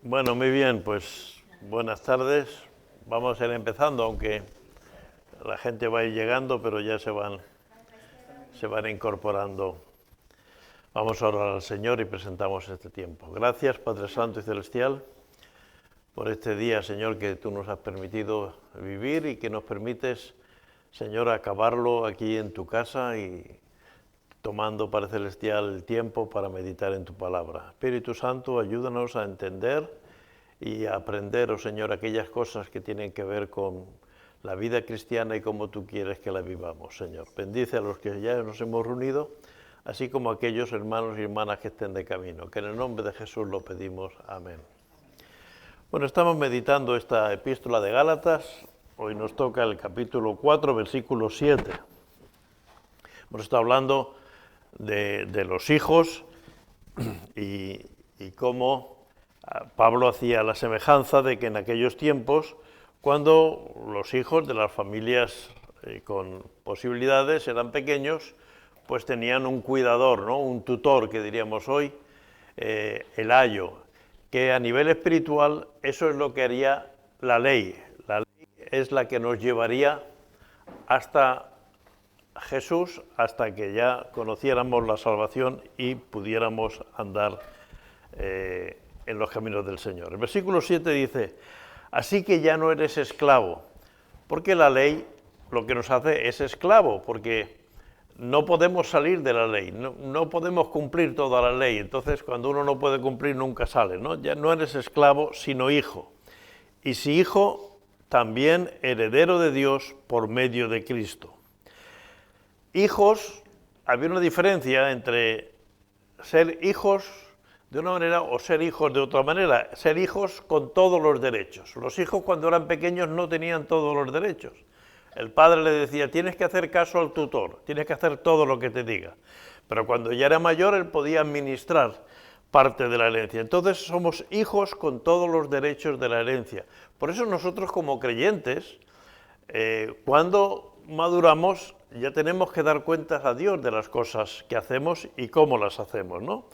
Bueno, muy bien, pues buenas tardes. Vamos a ir empezando, aunque la gente va a ir llegando, pero ya se van incorporando. Vamos a orar al Señor y presentamos este tiempo. Gracias, Padre Santo y Celestial, por este día, Señor, que tú nos has permitido vivir y que nos permites, Señor, acabarlo aquí en tu casa y tomando, Padre Celestial, el tiempo para meditar en tu palabra. Espíritu Santo, ayúdanos a entender y a aprender, oh Señor, aquellas cosas que tienen que ver con la vida cristiana y cómo tú quieres que la vivamos, Señor. Bendice a los que ya nos hemos reunido, así como a aquellos hermanos y hermanas que estén de camino. Que en el nombre de Jesús lo pedimos. Amén. Bueno, estamos meditando esta epístola de Gálatas. Hoy nos toca el capítulo 4, versículo 7. Hemos estado hablando de los hijos y cómo Pablo hacía la semejanza de que en aquellos tiempos, cuando los hijos de las familias con posibilidades eran pequeños, pues tenían un cuidador, ¿no? Un tutor, que diríamos hoy, el ayo, que a nivel espiritual eso es lo que haría la ley. La ley es la que nos llevaría hasta Jesús, hasta que ya conociéramos la salvación y pudiéramos andar en los caminos del Señor. El versículo 7 dice: así que ya no eres esclavo, porque la ley lo que nos hace es esclavo, porque no podemos salir de la ley, no podemos cumplir toda la ley. Entonces, cuando uno no puede cumplir, nunca sale, ¿no? Ya no eres esclavo, sino hijo. Y si hijo, también heredero de Dios por medio de Cristo. Hijos, había una diferencia entre ser hijos de una manera o ser hijos de otra manera. Ser hijos con todos los derechos. Los hijos, cuando eran pequeños, no tenían todos los derechos. El padre le decía: tienes que hacer caso al tutor, tienes que hacer todo lo que te diga. Pero cuando ya era mayor, él podía administrar parte de la herencia. Entonces somos hijos con todos los derechos de la herencia. Por eso nosotros, como creyentes, cuando maduramos, ya tenemos que dar cuentas a Dios de las cosas que hacemos y cómo las hacemos, ¿no?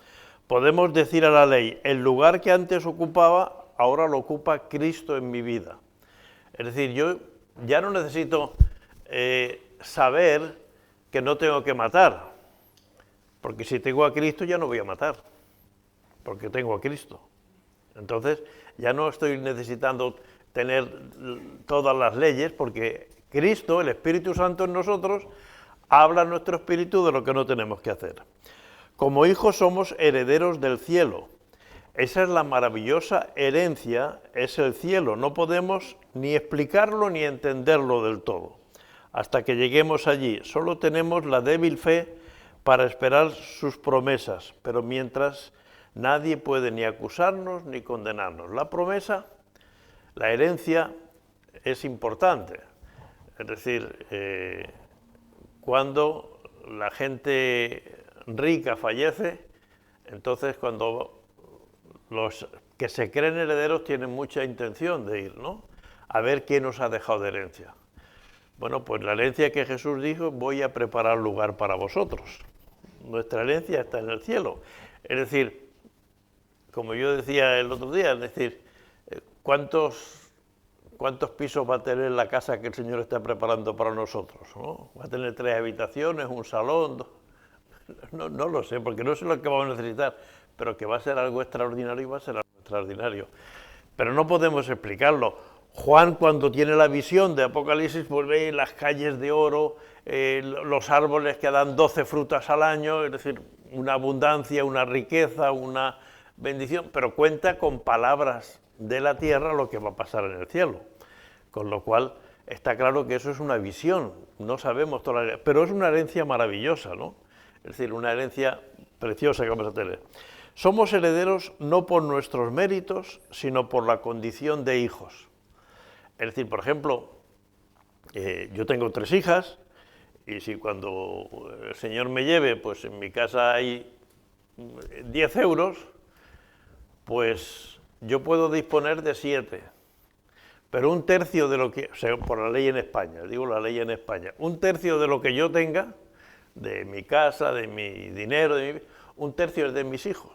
Podemos decir a la ley: el lugar que antes ocupaba, ahora lo ocupa Cristo en mi vida. Es decir, yo ya no necesito saber que no tengo que matar, porque si tengo a Cristo ya no voy a matar, porque tengo a Cristo. Entonces ya no estoy necesitando tener todas las leyes, porque Cristo, el Espíritu Santo en nosotros, habla a nuestro espíritu de lo que no tenemos que hacer. Como hijos somos herederos del cielo. Esa es la maravillosa herencia, es el cielo. No podemos ni explicarlo ni entenderlo del todo hasta que lleguemos allí. Solo tenemos la débil fe para esperar sus promesas, pero mientras nadie puede ni acusarnos ni condenarnos. La promesa, la herencia, es importante. Es decir, cuando la gente rica fallece, entonces cuando los que se creen herederos tienen mucha intención de ir, ¿no?, a ver qué nos ha dejado de herencia. Bueno, pues la herencia que Jesús dijo: voy a preparar lugar para vosotros. Nuestra herencia está en el cielo. Es decir, como yo decía el otro día, es decir, ¿cuántos pisos va a tener la casa que el Señor está preparando para nosotros, ¿no? ¿Va a tener 3 habitaciones, un salón? No lo sé, porque no sé lo que vamos a necesitar, pero que va a ser algo extraordinario, y va a ser algo extraordinario. Pero no podemos explicarlo. Juan, cuando tiene la visión de Apocalipsis, pues ve las calles de oro, los árboles que dan 12 frutas al año, es decir, una abundancia, una riqueza, una bendición, pero cuenta con palabras de la tierra lo que va a pasar en el cielo. Con lo cual está claro que eso es una visión, no sabemos todavía, pero es una herencia maravillosa, ¿no? Es decir, una herencia preciosa que vamos a tener. Somos herederos no por nuestros méritos, sino por la condición de hijos. Es decir, por ejemplo, yo tengo 3 hijas, y si cuando el Señor me lleve, pues en mi casa hay 10 euros, pues yo puedo disponer de 7. Pero 1/3 de lo que, o sea, por la ley en España, digo la ley en España, 1/3 de lo que yo tenga, de mi casa, de mi dinero, 1/3 es de mis hijos.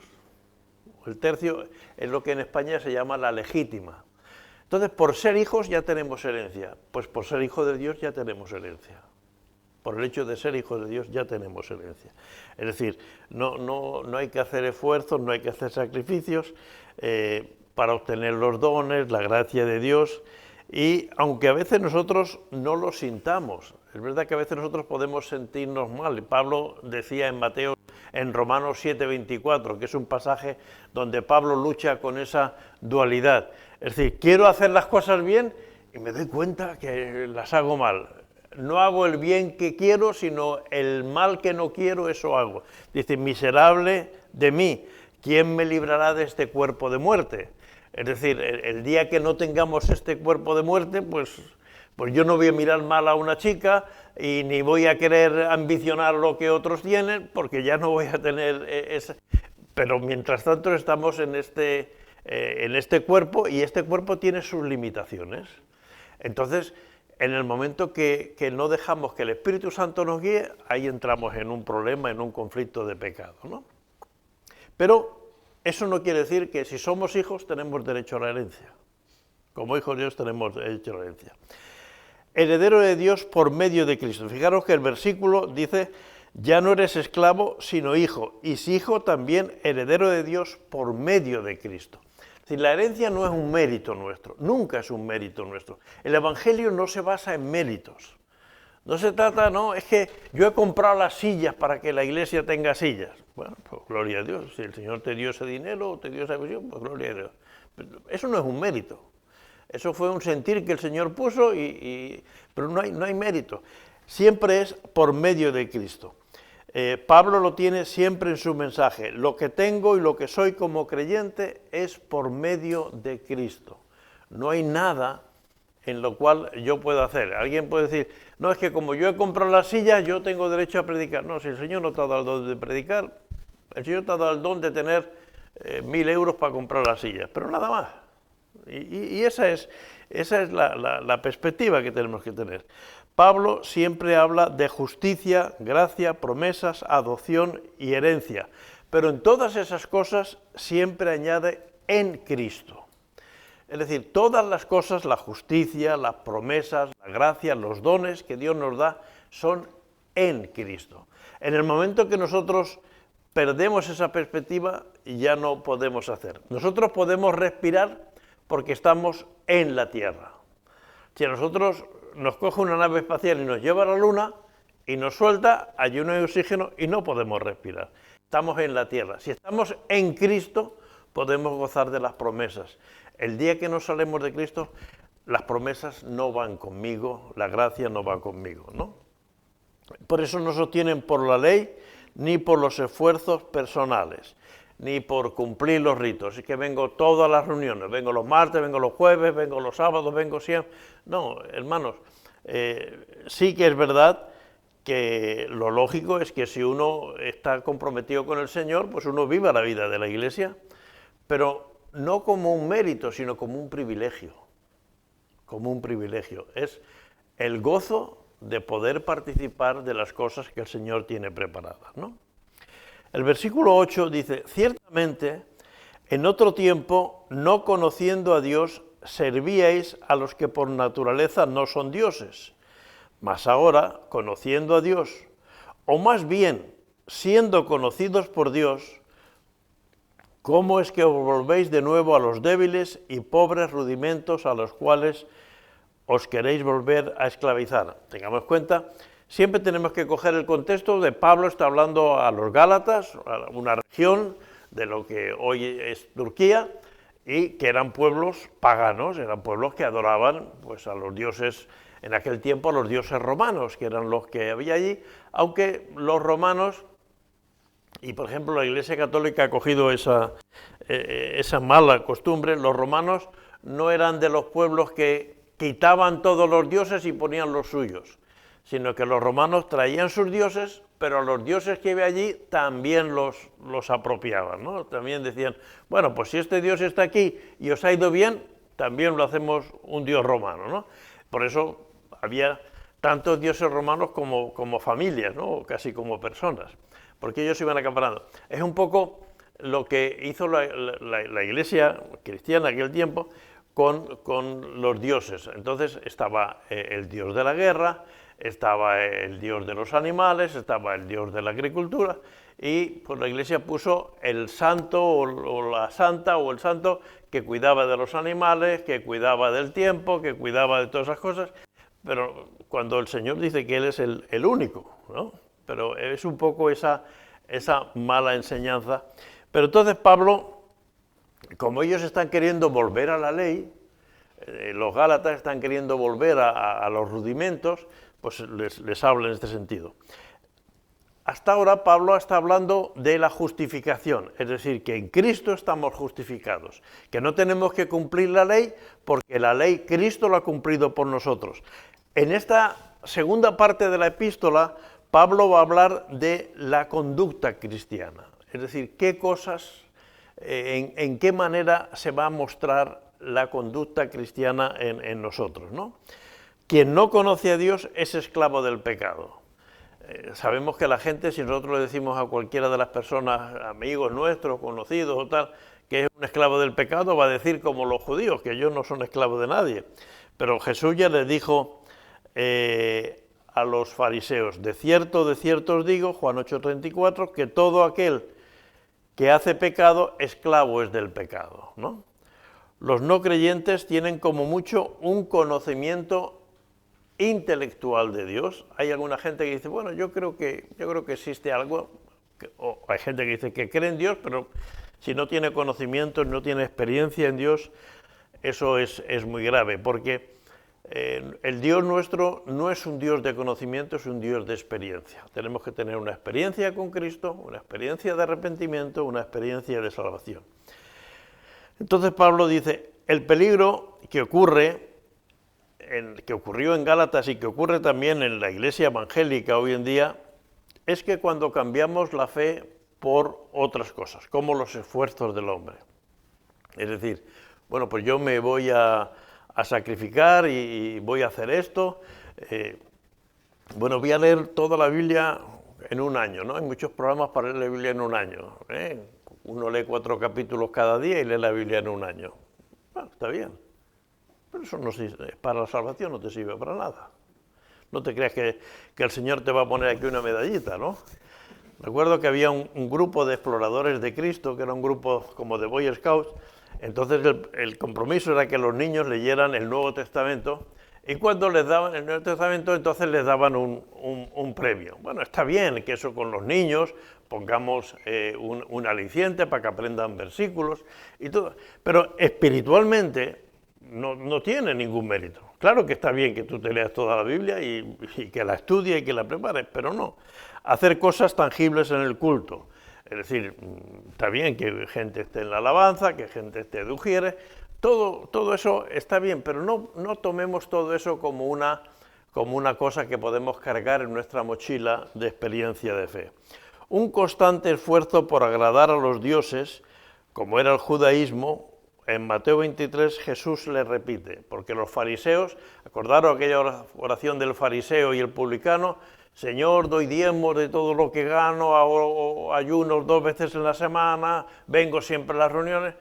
El tercio es lo que en España se llama la legítima. Entonces, por ser hijos ya tenemos herencia. Pues por ser hijo de Dios ya tenemos herencia. Por el hecho de ser hijos de Dios ya tenemos herencia. Es decir, no hay que hacer esfuerzos, no hay que hacer sacrificios para obtener los dones, la gracia de Dios. Y aunque a veces nosotros no lo sintamos, es verdad que a veces nosotros podemos sentirnos mal. Pablo decía en Romanos 7:24, que es un pasaje donde Pablo lucha con esa dualidad. Es decir, quiero hacer las cosas bien y me doy cuenta que las hago mal. No hago el bien que quiero, sino el mal que no quiero, eso hago. Dice, miserable de mí, ¿quién me librará de este cuerpo de muerte? Es decir, el día que no tengamos este cuerpo de muerte, pues yo no voy a mirar mal a una chica y ni voy a querer ambicionar lo que otros tienen, porque ya no voy a tener ese... Pero mientras tanto estamos en este cuerpo y este cuerpo tiene sus limitaciones. Entonces, en el momento que no dejamos que el Espíritu Santo nos guíe, ahí entramos en un problema, en un conflicto de pecado, ¿no? Pero eso no quiere decir que si somos hijos tenemos derecho a la herencia. Como hijos de Dios tenemos derecho a la herencia. Heredero de Dios por medio de Cristo. Fijaros que el versículo dice, ya no eres esclavo, sino hijo, y si hijo también heredero de Dios por medio de Cristo. Es decir, la herencia no es un mérito nuestro, nunca es un mérito nuestro. El Evangelio no se basa en méritos. No se trata, no, es que yo he comprado las sillas para que la iglesia tenga sillas. Bueno, pues gloria a Dios. Si el Señor te dio ese dinero o te dio esa visión, pues gloria a Dios. Pero eso no es un mérito. Eso fue un sentir que el Señor puso, pero no hay mérito. Siempre es por medio de Cristo. Pablo lo tiene siempre en su mensaje. Lo que tengo y lo que soy como creyente es por medio de Cristo. No hay nada en lo cual yo pueda hacer. Alguien puede decir, no, es que como yo he comprado las sillas, yo tengo derecho a predicar. No, si el Señor no te ha dado el don de predicar, el Señor te ha dado el don de tener 1.000 euros para comprar las sillas, pero nada más. Y esa es la perspectiva que tenemos que tener. Pablo siempre habla de justicia, gracia, promesas, adopción y herencia, pero en todas esas cosas siempre añade en Cristo. Es decir, todas las cosas, la justicia, las promesas, la gracia, los dones que Dios nos da, son en Cristo. En el momento que nosotros perdemos esa perspectiva, ya no podemos hacer. Nosotros podemos respirar porque estamos en la Tierra. Si a nosotros nos coge una nave espacial y nos lleva a la Luna y nos suelta, allí no hay oxígeno y no podemos respirar. Estamos en la Tierra. Si estamos en Cristo, podemos gozar de las promesas. El día que nos salemos de Cristo, las promesas no van conmigo, la gracia no va conmigo, ¿no? Por eso no sostienen por la ley ni por los esfuerzos personales, ni por cumplir los ritos. Es que vengo todas las reuniones, vengo los martes, vengo los jueves, vengo los sábados, vengo siempre. No, hermanos, sí que es verdad que lo lógico es que si uno está comprometido con el Señor, pues uno viva la vida de la Iglesia, pero no como un mérito, sino como un privilegio. Como un privilegio. Es el gozo de poder participar de las cosas que el Señor tiene preparadas, ¿no? El versículo 8 dice, ciertamente, en otro tiempo, no conociendo a Dios, servíais a los que por naturaleza no son dioses, mas ahora, conociendo a Dios, o más bien, siendo conocidos por Dios, ¿cómo es que os volvéis de nuevo a los débiles y pobres rudimentos a los cuales os queréis volver a esclavizar? Tengamos cuenta, siempre tenemos que coger el contexto de Pablo está hablando a los Gálatas, a una región de lo que hoy es Turquía, y que eran pueblos paganos, eran pueblos que adoraban pues, a los dioses, en aquel tiempo a los dioses romanos, que eran los que había allí, aunque los romanos, y por ejemplo la Iglesia Católica ha cogido esa mala costumbre, los romanos no eran de los pueblos que quitaban todos los dioses y ponían los suyos, sino que los romanos traían sus dioses, pero a los dioses que había allí también los apropiaban, ¿no? También decían, bueno, pues si este dios está aquí y os ha ido bien, también lo hacemos un dios romano, ¿no? Por eso había tantos dioses romanos como familias, ¿no? Casi como personas, porque ellos iban acaparando. Es un poco lo que hizo la Iglesia cristiana en aquel tiempo con los dioses. Entonces estaba el dios de la guerra, estaba el dios de los animales, estaba el dios de la agricultura, y pues la Iglesia puso el santo o la santa o el santo que cuidaba de los animales, que cuidaba del tiempo, que cuidaba de todas esas cosas, pero cuando el Señor dice que Él es el único, ¿no? Pero es un poco esa mala enseñanza. Pero entonces Pablo, como ellos están queriendo volver a la ley, los Gálatas están queriendo volver a los rudimentos, pues les habla en este sentido. Hasta ahora Pablo está hablando de la justificación, es decir, que en Cristo estamos justificados, que no tenemos que cumplir la ley porque la ley Cristo la ha cumplido por nosotros. En esta segunda parte de la epístola, Pablo va a hablar de la conducta cristiana, es decir, qué cosas, en qué manera se va a mostrar la conducta cristiana en nosotros, ¿no? Quien no conoce a Dios es esclavo del pecado. Sabemos que la gente, si nosotros le decimos a cualquiera de las personas, amigos nuestros, conocidos o tal, que es un esclavo del pecado, va a decir como los judíos, que ellos no son esclavos de nadie. Pero Jesús ya les dijo a los fariseos, de cierto os digo, Juan 8:34, que todo aquel que hace pecado, esclavo es del pecado, ¿no? Los no creyentes tienen como mucho un conocimiento intelectual de Dios. Hay alguna gente que dice, bueno, yo creo que existe algo, o hay gente que dice que cree en Dios, pero si no tiene conocimiento, no tiene experiencia en Dios, eso es muy grave, porque el Dios nuestro no es un Dios de conocimiento, es un Dios de experiencia. Tenemos que tener una experiencia con Cristo, una experiencia de arrepentimiento, una experiencia de salvación. Entonces Pablo dice, el peligro que ocurrió en Gálatas y que ocurre también en la iglesia evangélica hoy en día, es que cuando cambiamos la fe por otras cosas, como los esfuerzos del hombre. Es decir, bueno, pues yo me voy a sacrificar y voy a hacer esto. Bueno, voy a leer toda la Biblia en un año, ¿no? Hay muchos programas para leer la Biblia en un año. Uno lee 4 capítulos cada día y lee la Biblia en un año. Bueno, está bien. Pero eso no sirve, para la salvación no te sirve para nada. No te creas que el Señor te va a poner aquí una medallita, ¿no? Recuerdo que había un grupo de exploradores de Cristo, que era un grupo como de Boy Scouts. Entonces el compromiso era que los niños leyeran el Nuevo Testamento, y cuando les daban el Nuevo Testamento, entonces les daban un premio. Bueno, está bien que eso con los niños pongamos un aliciente para que aprendan versículos y todo, pero espiritualmente no tiene ningún mérito. Claro que está bien que tú te leas toda la Biblia y que la estudies y que la prepares, pero no. Hacer cosas tangibles en el culto. Es decir, está bien que gente esté en la alabanza, que gente esté de ujieres, todo eso está bien, pero no tomemos todo eso como una cosa que podemos cargar en nuestra mochila de experiencia de fe. Un constante esfuerzo por agradar a los dioses, como era el judaísmo, en Mateo 23 Jesús le repite, porque los fariseos, acordaros aquella oración del fariseo y el publicano, Señor, doy diezmos de todo lo que gano, hago ayunos 2 veces en la semana, vengo siempre a las reuniones.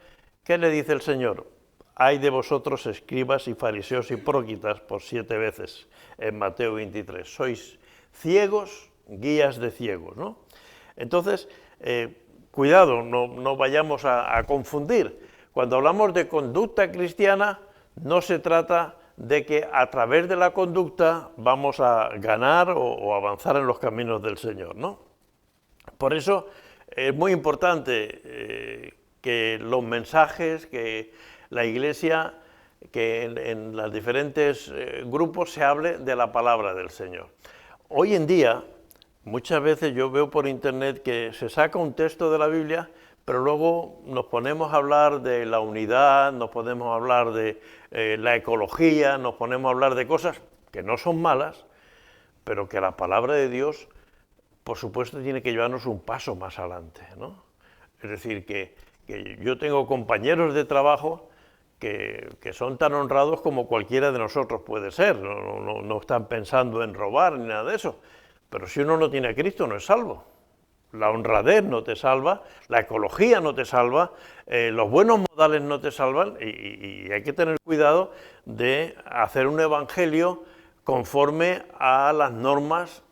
¿Qué le dice el Señor? Ay de vosotros, escribas y fariseos hipócritas, por 7 veces en Mateo 23. Sois ciegos, guías de ciegos, ¿no? Entonces, cuidado, no vayamos a confundir. Cuando hablamos de conducta cristiana, no se trata de que a través de la conducta vamos a ganar o avanzar en los caminos del Señor, ¿no? Por eso es muy importante que los mensajes, que la Iglesia, que en los diferentes grupos se hable de la palabra del Señor. Hoy en día, muchas veces yo veo por internet que se saca un texto de la Biblia, pero luego nos ponemos a hablar de la unidad, nos ponemos a hablar de la ecología, nos ponemos a hablar de cosas que no son malas, pero que la palabra de Dios, por supuesto, tiene que llevarnos un paso más adelante, ¿no? Es decir, que yo tengo compañeros de trabajo que son tan honrados como cualquiera de nosotros puede ser, no están pensando en robar ni nada de eso, pero si uno no tiene a Cristo no es salvo. La honradez no te salva, la ecología no te salva, los buenos modales no te salvan y hay que tener cuidado de hacer un evangelio conforme a las normas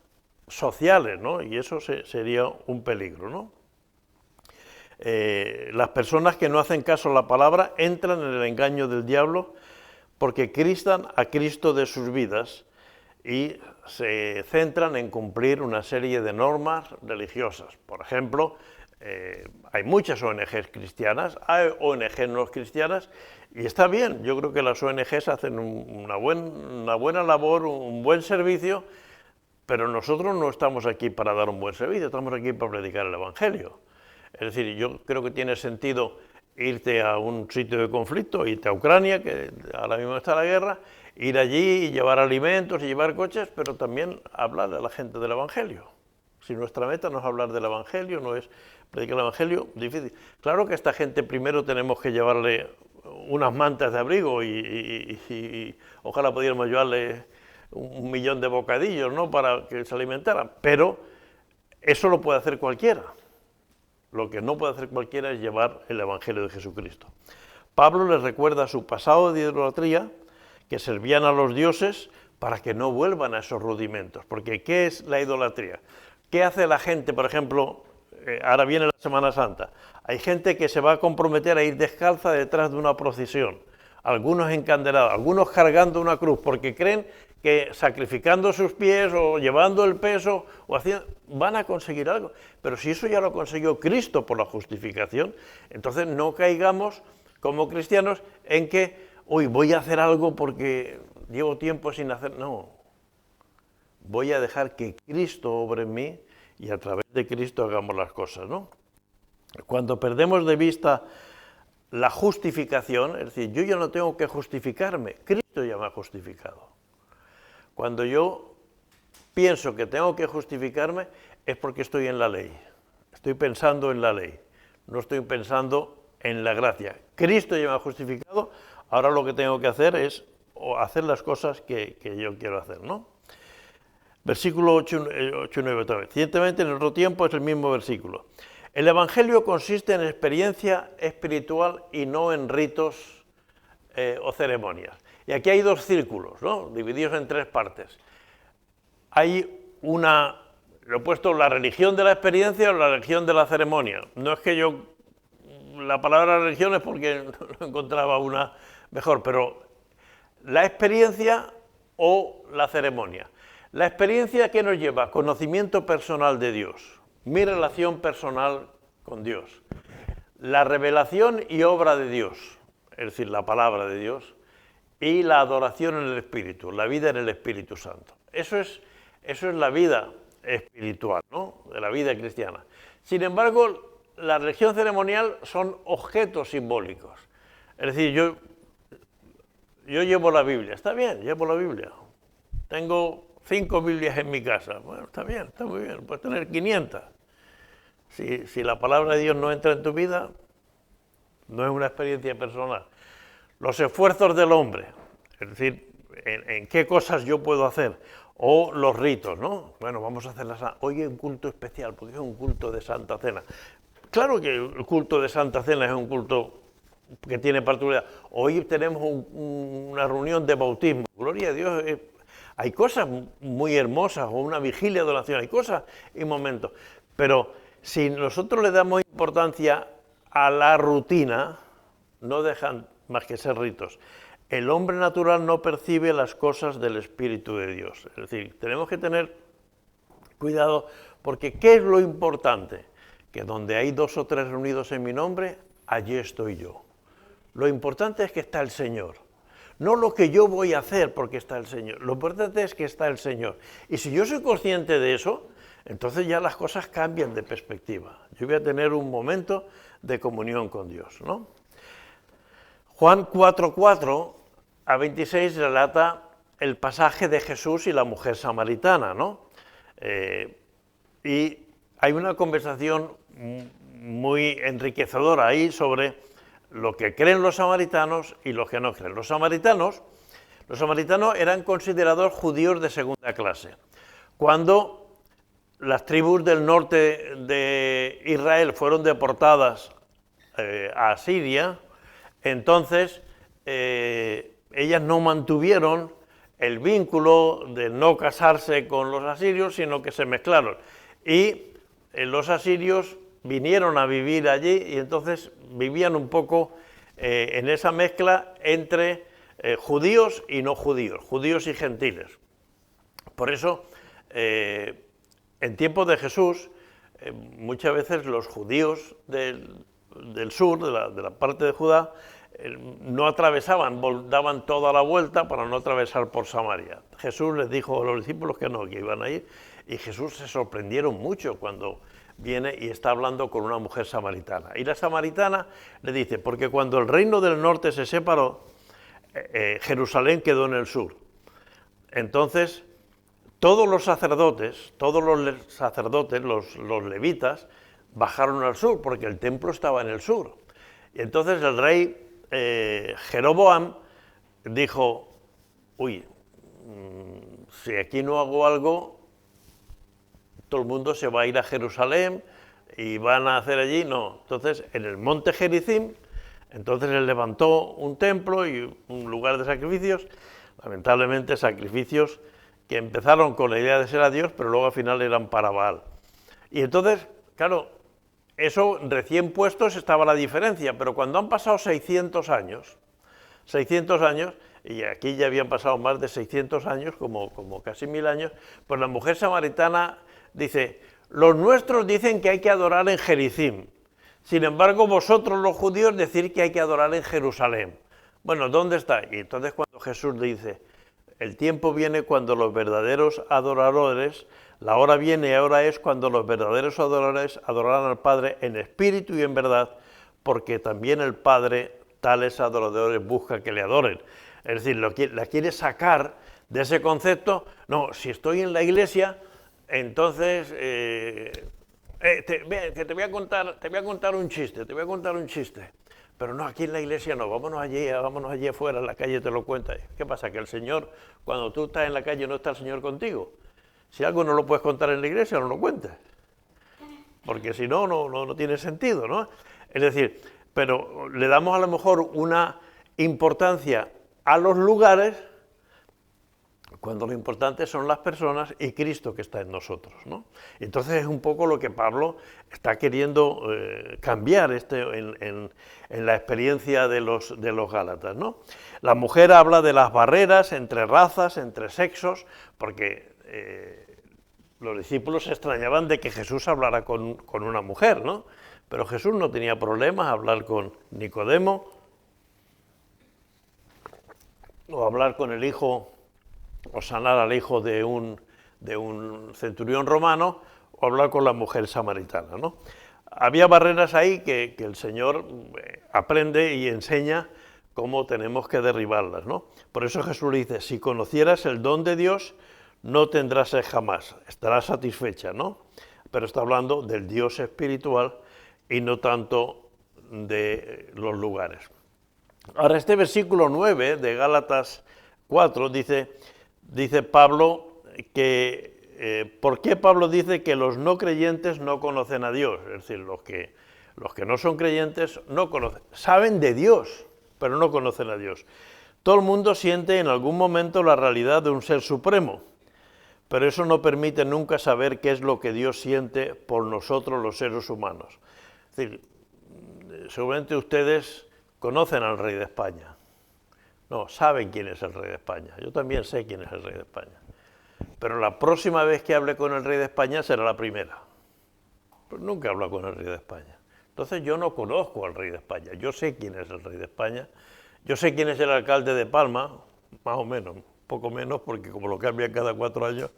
sociales, ¿no? Y eso sería un peligro, ¿no? Las personas que no hacen caso a la palabra entran en el engaño del diablo porque cristan a Cristo de sus vidas y se centran en cumplir una serie de normas religiosas. Por ejemplo, hay muchas ONGs cristianas, hay ONGs no cristianas, y está bien, yo creo que las ONGs hacen una buena labor, un buen servicio, pero nosotros no estamos aquí para dar un buen servicio, estamos aquí para predicar el Evangelio. Es decir, yo creo que tiene sentido irte a un sitio de conflicto, irte a Ucrania, que ahora mismo está la guerra, ir allí y llevar alimentos y llevar coches, pero también hablar a la gente del Evangelio. Si nuestra meta no es hablar del Evangelio, no es predicar el Evangelio, difícil. Claro que a esta gente primero tenemos que llevarle unas mantas de abrigo y ojalá pudiéramos llevarle 1 millón de bocadillos, ¿no?, para que se alimentaran, pero eso lo puede hacer cualquiera. Lo que no puede hacer cualquiera es llevar el Evangelio de Jesucristo. Pablo les recuerda su pasado de idolatría, que servían a los dioses para que no vuelvan a esos rudimentos. Porque ¿qué es la idolatría? ¿Qué hace la gente, por ejemplo, ahora viene la Semana Santa? Hay gente que se va a comprometer a ir descalza detrás de una procesión, algunos encandelados, algunos cargando una cruz, porque creen que sacrificando sus pies o llevando el peso o haciendo, van a conseguir algo. Pero si eso ya lo consiguió Cristo por la justificación, entonces no caigamos como cristianos en que, uy, voy a hacer algo porque llevo tiempo sin hacer. No, voy a dejar que Cristo obre en mí y a través de Cristo hagamos las cosas, ¿no? Cuando perdemos de vista la justificación, es decir, yo ya no tengo que justificarme, Cristo ya me ha justificado. Cuando yo pienso que tengo que justificarme es porque estoy en la ley, estoy pensando en la ley, no estoy pensando en la gracia. Cristo ya me ha justificado, ahora lo que tengo que hacer es hacer las cosas que yo quiero hacer, ¿no? Versículo 8 y 9 otra vez. Ciertamente en otro tiempo es el mismo versículo. El Evangelio consiste en experiencia espiritual y no en ritos o ceremonias. Y aquí hay 2 círculos, ¿no?, divididos en 3 partes. Hay lo he puesto la religión de la experiencia o la religión de la ceremonia. No es que la palabra religión es porque no encontraba una mejor, pero la experiencia o la ceremonia. La experiencia, ¿qué nos lleva? Conocimiento personal de Dios, mi relación personal con Dios. La revelación y obra de Dios, es decir, la palabra de Dios, y la adoración en el Espíritu, la vida en el Espíritu Santo. Eso es la vida espiritual, ¿no?, de la vida cristiana. Sin embargo, la religión ceremonial son objetos simbólicos. Es decir, yo llevo la Biblia, está bien, llevo la Biblia. Tengo 5 Biblias en mi casa, bueno, está bien, está muy bien, puedes tener 500. Si la palabra de Dios no entra en tu vida, no es una experiencia personal. Los esfuerzos del hombre, es decir, en qué cosas yo puedo hacer, o los ritos, ¿no? Bueno, vamos a hacer hoy es un culto especial, porque es un culto de Santa Cena. Claro que el culto de Santa Cena es un culto que tiene particularidad. Hoy tenemos una reunión de bautismo, gloria a Dios, hay cosas muy hermosas, o una vigilia de oración, hay cosas y momentos, pero si nosotros le damos importancia a la rutina, no dejan más que ser ritos. El hombre natural no percibe las cosas del Espíritu de Dios. Es decir, tenemos que tener cuidado, porque ¿qué es lo importante? Que donde hay 2 o 3 reunidos en mi nombre, allí estoy yo. Lo importante es que está el Señor. No lo que yo voy a hacer porque está el Señor. Lo importante es que está el Señor. Y si yo soy consciente de eso, entonces ya las cosas cambian de perspectiva. Yo voy a tener un momento de comunión con Dios, ¿no? Juan 4:4 a 26 relata el pasaje de Jesús y la mujer samaritana, ¿no? Y hay una conversación muy enriquecedora ahí sobre lo que creen los samaritanos y los que no creen. Los samaritanos eran considerados judíos de segunda clase. Cuando las tribus del norte de Israel fueron deportadas a Siria, entonces ellas no mantuvieron el vínculo de no casarse con los asirios, sino que se mezclaron. Y los asirios vinieron a vivir allí y entonces vivían un poco en esa mezcla entre judíos y no judíos, judíos y gentiles. Por eso, en tiempos de Jesús, muchas veces los judíos del sur, de la parte de Judá, no atravesaban, daban toda la vuelta para no atravesar por Samaria. Jesús les dijo a los discípulos que no, que iban a ir, y Jesús se sorprendieron mucho cuando viene y está hablando con una mujer samaritana. Y la samaritana le dice, porque cuando el reino del norte se separó, Jerusalén quedó en el sur. Entonces, todos los sacerdotes, los levitas, bajaron al sur, porque el templo estaba en el sur. Y entonces el rey Jeroboam dijo, uy, si aquí no hago algo, todo el mundo se va a ir a Jerusalén y van a hacer allí, no. Entonces, en el monte Gerizim, entonces él levantó un templo y un lugar de sacrificios, lamentablemente sacrificios que empezaron con la idea de ser a Dios, pero luego al final eran para Baal. Y entonces, claro, eso recién puestos estaba la diferencia, pero cuando han pasado 600 años, y aquí ya habían pasado más de 600 años, como casi 1000 años, pues la mujer samaritana dice, los nuestros dicen que hay que adorar en Gerizim, sin embargo vosotros los judíos decís que hay que adorar en Jerusalén. Bueno, ¿dónde está? Y entonces cuando Jesús dice, el tiempo viene cuando los verdaderos adoradores, la hora viene y ahora es cuando los verdaderos adoradores adorarán al Padre en espíritu y en verdad, porque también el Padre tales adoradores busca que le adoren. Es decir, la quiere sacar de ese concepto, no, si estoy en la iglesia, entonces te voy a contar un chiste, pero no, aquí en la iglesia no, vámonos allí afuera, en la calle te lo cuenta. ¿Qué pasa? Que el Señor, cuando tú estás en la calle, no está el Señor contigo. Si algo no lo puedes contar en la iglesia, no lo cuentes, porque si no, no tiene sentido, ¿no? Es decir, pero le damos a lo mejor una importancia a los lugares cuando lo importante son las personas y Cristo que está en nosotros, ¿no? Entonces es un poco lo que Pablo está queriendo cambiar en la experiencia de los Gálatas, ¿no? La mujer habla de las barreras entre razas, entre sexos, porque los discípulos se extrañaban de que Jesús hablara con una mujer, ¿no? Pero Jesús no tenía problemas a hablar con Nicodemo, o hablar con el hijo, o sanar al hijo de un centurión romano, o hablar con la mujer samaritana, ¿no? Había barreras ahí que el Señor aprende y enseña cómo tenemos que derribarlas, ¿no? Por eso Jesús le dice, si conocieras el don de Dios, no tendrás sed jamás, estarás satisfecha, ¿no? Pero está hablando del Dios espiritual y no tanto de los lugares. Ahora, este versículo 9 de Gálatas 4 dice Pablo que, ¿por qué Pablo dice que los no creyentes no conocen a Dios? Es decir, los que no son creyentes no conocen, saben de Dios, pero no conocen a Dios. Todo el mundo siente en algún momento la realidad de un ser supremo, pero eso no permite nunca saber qué es lo que Dios siente por nosotros los seres humanos. Es decir, seguramente ustedes conocen al rey de España. No, saben quién es el rey de España. Yo también sé quién es el rey de España. Pero la próxima vez que hable con el rey de España será la primera. Pues nunca hablo con el rey de España. Entonces yo no conozco al rey de España. Yo sé quién es el rey de España. Yo sé quién es el alcalde de Palma, más o menos, poco menos, porque como lo cambian cada 4 años.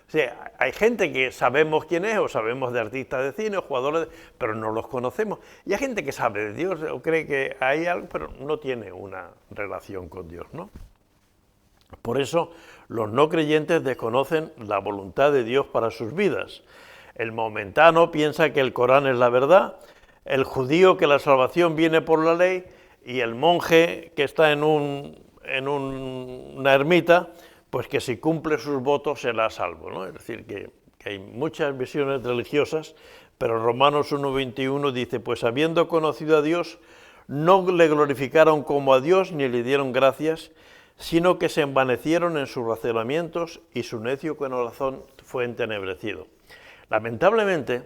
O sea, hay gente que sabemos quién es, o sabemos de artistas de cine, o jugadores, pero no los conocemos. Y hay gente que sabe de Dios, o cree que hay algo, pero no tiene una relación con Dios, ¿no? Por eso, los no creyentes desconocen la voluntad de Dios para sus vidas. El momentano piensa que el Corán es la verdad, el judío que la salvación viene por la ley, y el monje que está en una ermita, pues que si cumple sus votos será salvo, ¿no? Es decir, que que hay muchas visiones religiosas, pero Romanos 1:21 dice, pues habiendo conocido a Dios, no le glorificaron como a Dios ni le dieron gracias, sino que se envanecieron en sus razonamientos y su necio corazón fue entenebrecido. Lamentablemente,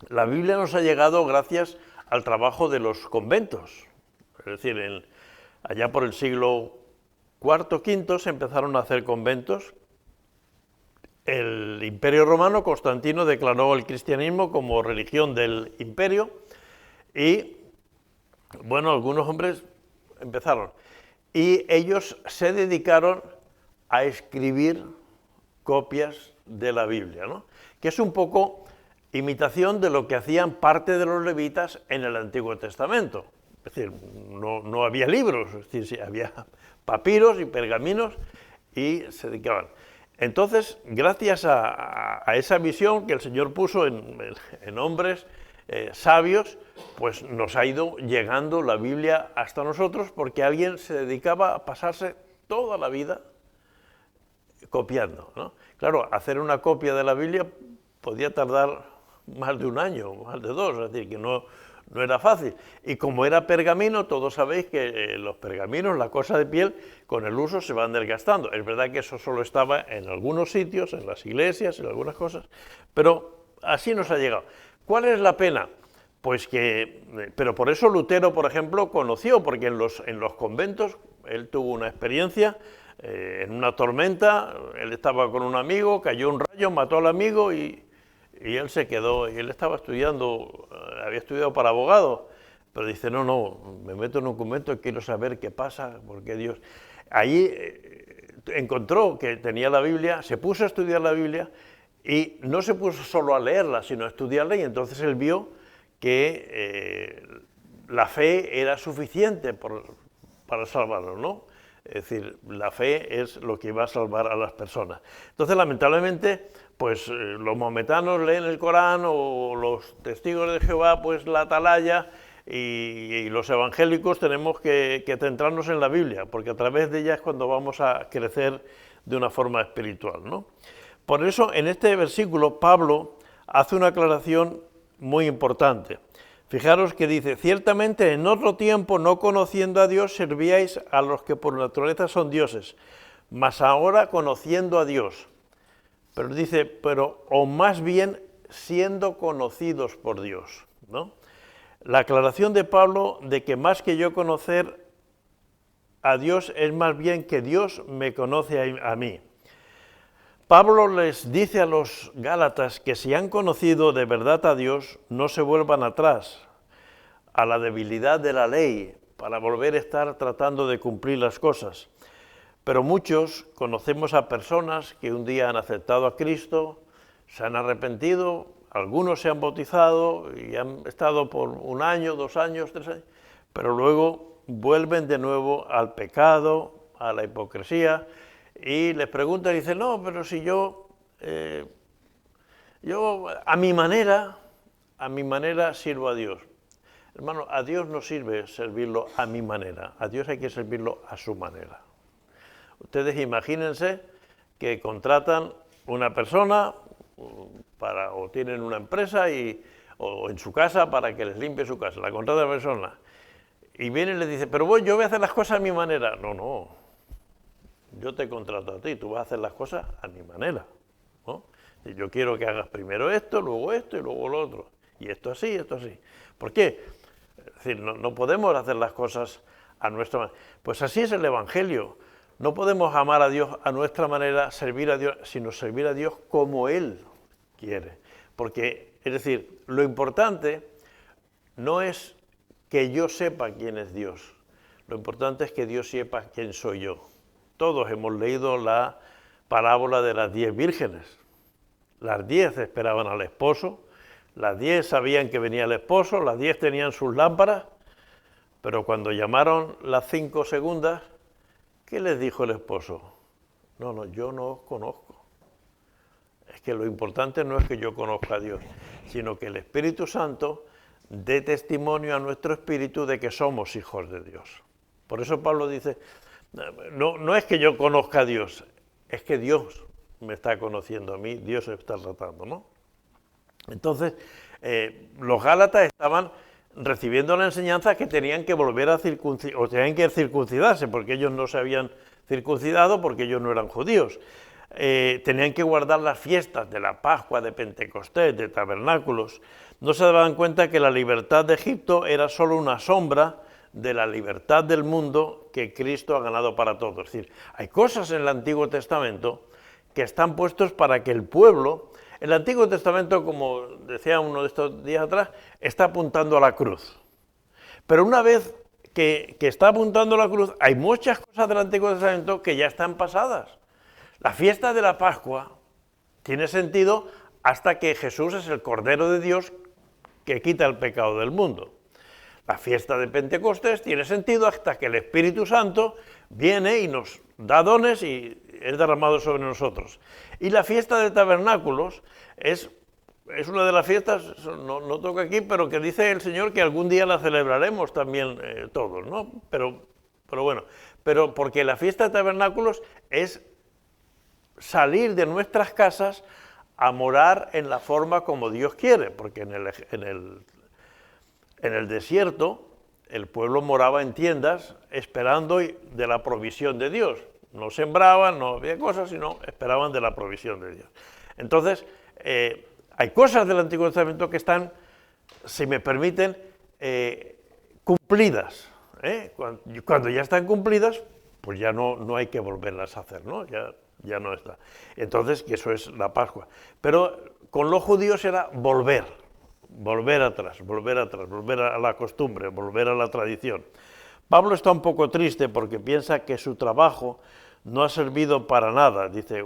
la Biblia nos ha llegado gracias al trabajo de los conventos. Es decir, allá por el siglo IV, V se empezaron a hacer conventos. El Imperio Romano, Constantino, declaró el cristianismo como religión del imperio y, bueno, algunos hombres empezaron. Y ellos se dedicaron a escribir copias de la Biblia, ¿no? Que es un poco imitación de lo que hacían parte de los levitas en el Antiguo Testamento. Es decir, no había libros, es decir, sí, había papiros y pergaminos y se dedicaban. Entonces, gracias a esa visión que el Señor puso en hombres sabios, pues nos ha ido llegando la Biblia hasta nosotros porque alguien se dedicaba a pasarse toda la vida copiando, ¿no? Claro, hacer una copia de la Biblia podía tardar más de un año, más de dos, es decir, que no era fácil. Y como era pergamino, todos sabéis que los pergaminos, la cosa de piel, con el uso se van desgastando. Es verdad que eso solo estaba en algunos sitios, en las iglesias, en algunas cosas, pero así nos ha llegado. ¿Cuál es la pena? Pues pero por eso Lutero, por ejemplo, conoció, porque en los conventos él tuvo una experiencia en una tormenta, él estaba con un amigo, cayó un rayo, mató al amigo y él se quedó, y él estaba estudiando, había estudiado para abogado, pero dice, no, me meto en un convento y quiero saber qué pasa, por qué Dios... Allí encontró que tenía la Biblia, se puso a estudiar la Biblia y no se puso solo a leerla, sino a estudiarla, y entonces él vio que la fe era suficiente para salvarlo, ¿no? Es decir, la fe es lo que va a salvar a las personas. Entonces, lamentablemente, pues los maometanos leen el Corán o los testigos de Jehová, pues la atalaya, y los evangélicos tenemos que centrarnos en la Biblia, porque a través de ella es cuando vamos a crecer de una forma espiritual, ¿no? Por eso, en este versículo, Pablo hace una aclaración muy importante. Fijaros que dice, ciertamente en otro tiempo, no conociendo a Dios, servíais a los que por naturaleza son dioses, mas ahora conociendo a Dios. Pero dice, o más bien siendo conocidos por Dios, ¿no? La aclaración de Pablo de que más que yo conocer a Dios, es más bien que Dios me conoce a mí. Pablo les dice a los Gálatas que si han conocido de verdad a Dios, no se vuelvan atrás a la debilidad de la ley para volver a estar tratando de cumplir las cosas. Pero muchos conocemos a personas que un día han aceptado a Cristo, se han arrepentido, algunos se han bautizado y han estado por 1 año, 2 años, 3 años, pero luego vuelven de nuevo al pecado, a la hipocresía, y les preguntan y dicen, no, pero si yo a mi manera sirvo a Dios. Hermano, a Dios no sirve servirlo a mi manera, a Dios hay que servirlo a su manera. Ustedes imagínense que contratan una persona o tienen una empresa o en su casa para que les limpie su casa, la contrata la persona, y viene y le dice, pero yo voy a hacer las cosas a mi manera. No, yo te contrato a ti, tú vas a hacer las cosas a mi manera, ¿no? Y yo quiero que hagas primero esto y luego lo otro, y esto así, esto así. ¿Por qué? Es decir, no podemos hacer las cosas a nuestra manera. Pues así es el Evangelio. No podemos amar a Dios a nuestra manera, servir a Dios, sino servir a Dios como Él quiere. Porque, es decir, lo importante no es que yo sepa quién es Dios, lo importante es que Dios sepa quién soy yo. Todos hemos leído la parábola de las 10 vírgenes. Las 10 esperaban al esposo, las 10 sabían que venía el esposo, las 10 tenían sus lámparas, pero cuando llamaron las 5 segundas, ¿qué les dijo el esposo? No, yo no os conozco. Es que lo importante no es que yo conozca a Dios, sino que el Espíritu Santo dé testimonio a nuestro espíritu de que somos hijos de Dios. Por eso Pablo dice, no es que yo conozca a Dios, es que Dios me está conociendo a mí, Dios se está tratando, ¿no? Entonces, los Gálatas estaban recibiendo la enseñanza que tenían que volver a o tenían que circuncidarse, porque ellos no se habían circuncidado, porque ellos no eran judíos. Tenían que guardar las fiestas de la Pascua, de Pentecostés, de tabernáculos. No se daban cuenta que la libertad de Egipto era solo una sombra de la libertad del mundo que Cristo ha ganado para todos. Es decir, hay cosas en el Antiguo Testamento que están puestos para que el pueblo... El Antiguo Testamento, como decía uno de estos días atrás, está apuntando a la cruz. Pero una vez que está apuntando a la cruz, hay muchas cosas del Antiguo Testamento que ya están pasadas. La fiesta de la Pascua tiene sentido hasta que Jesús es el Cordero de Dios que quita el pecado del mundo. La fiesta de Pentecostés tiene sentido hasta que el Espíritu Santo viene y nos da dones y es derramado sobre nosotros. Y la fiesta de tabernáculos es una de las fiestas, no toca aquí, pero que dice el Señor que algún día la celebraremos también todos, ¿no? Pero bueno, pero porque la fiesta de tabernáculos es salir de nuestras casas a morar en la forma como Dios quiere, porque en el desierto el pueblo moraba en tiendas esperando de la provisión de Dios. No sembraban, no había cosas, sino esperaban de la provisión de Dios. Entonces, hay cosas del Antiguo Testamento que están, si me permiten, cumplidas. Cuando ya están cumplidas, pues ya no hay que volverlas a hacer, ¿no? Ya no está. Entonces, que eso es la Pascua. Pero con los judíos era volver atrás, volver a la costumbre, volver a la tradición. Pablo está un poco triste porque piensa que su trabajo no ha servido para nada. Dice,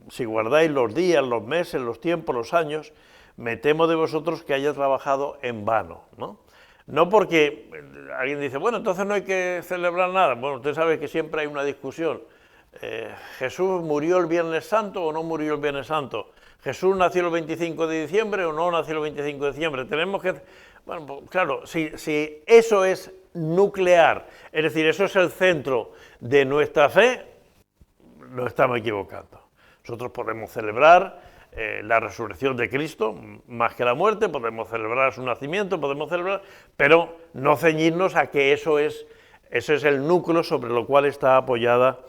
si guardáis los días, los meses, los tiempos, los años, me temo de vosotros que haya trabajado en vano, ¿no? No porque alguien dice, bueno, entonces no hay que celebrar nada. Bueno, usted sabe que siempre hay una discusión. ¿Jesús murió el Viernes Santo o no murió el Viernes Santo? ¿Jesús nació el 25 de diciembre o no nació el 25 de diciembre? Tenemos que... Bueno, pues, claro, si eso es nuclear, es decir, eso es el centro de nuestra fe, nos estamos equivocando. Nosotros podemos celebrar la resurrección de Cristo, más que la muerte, podemos celebrar su nacimiento, pero no ceñirnos a que ese es el núcleo sobre lo cual está apoyada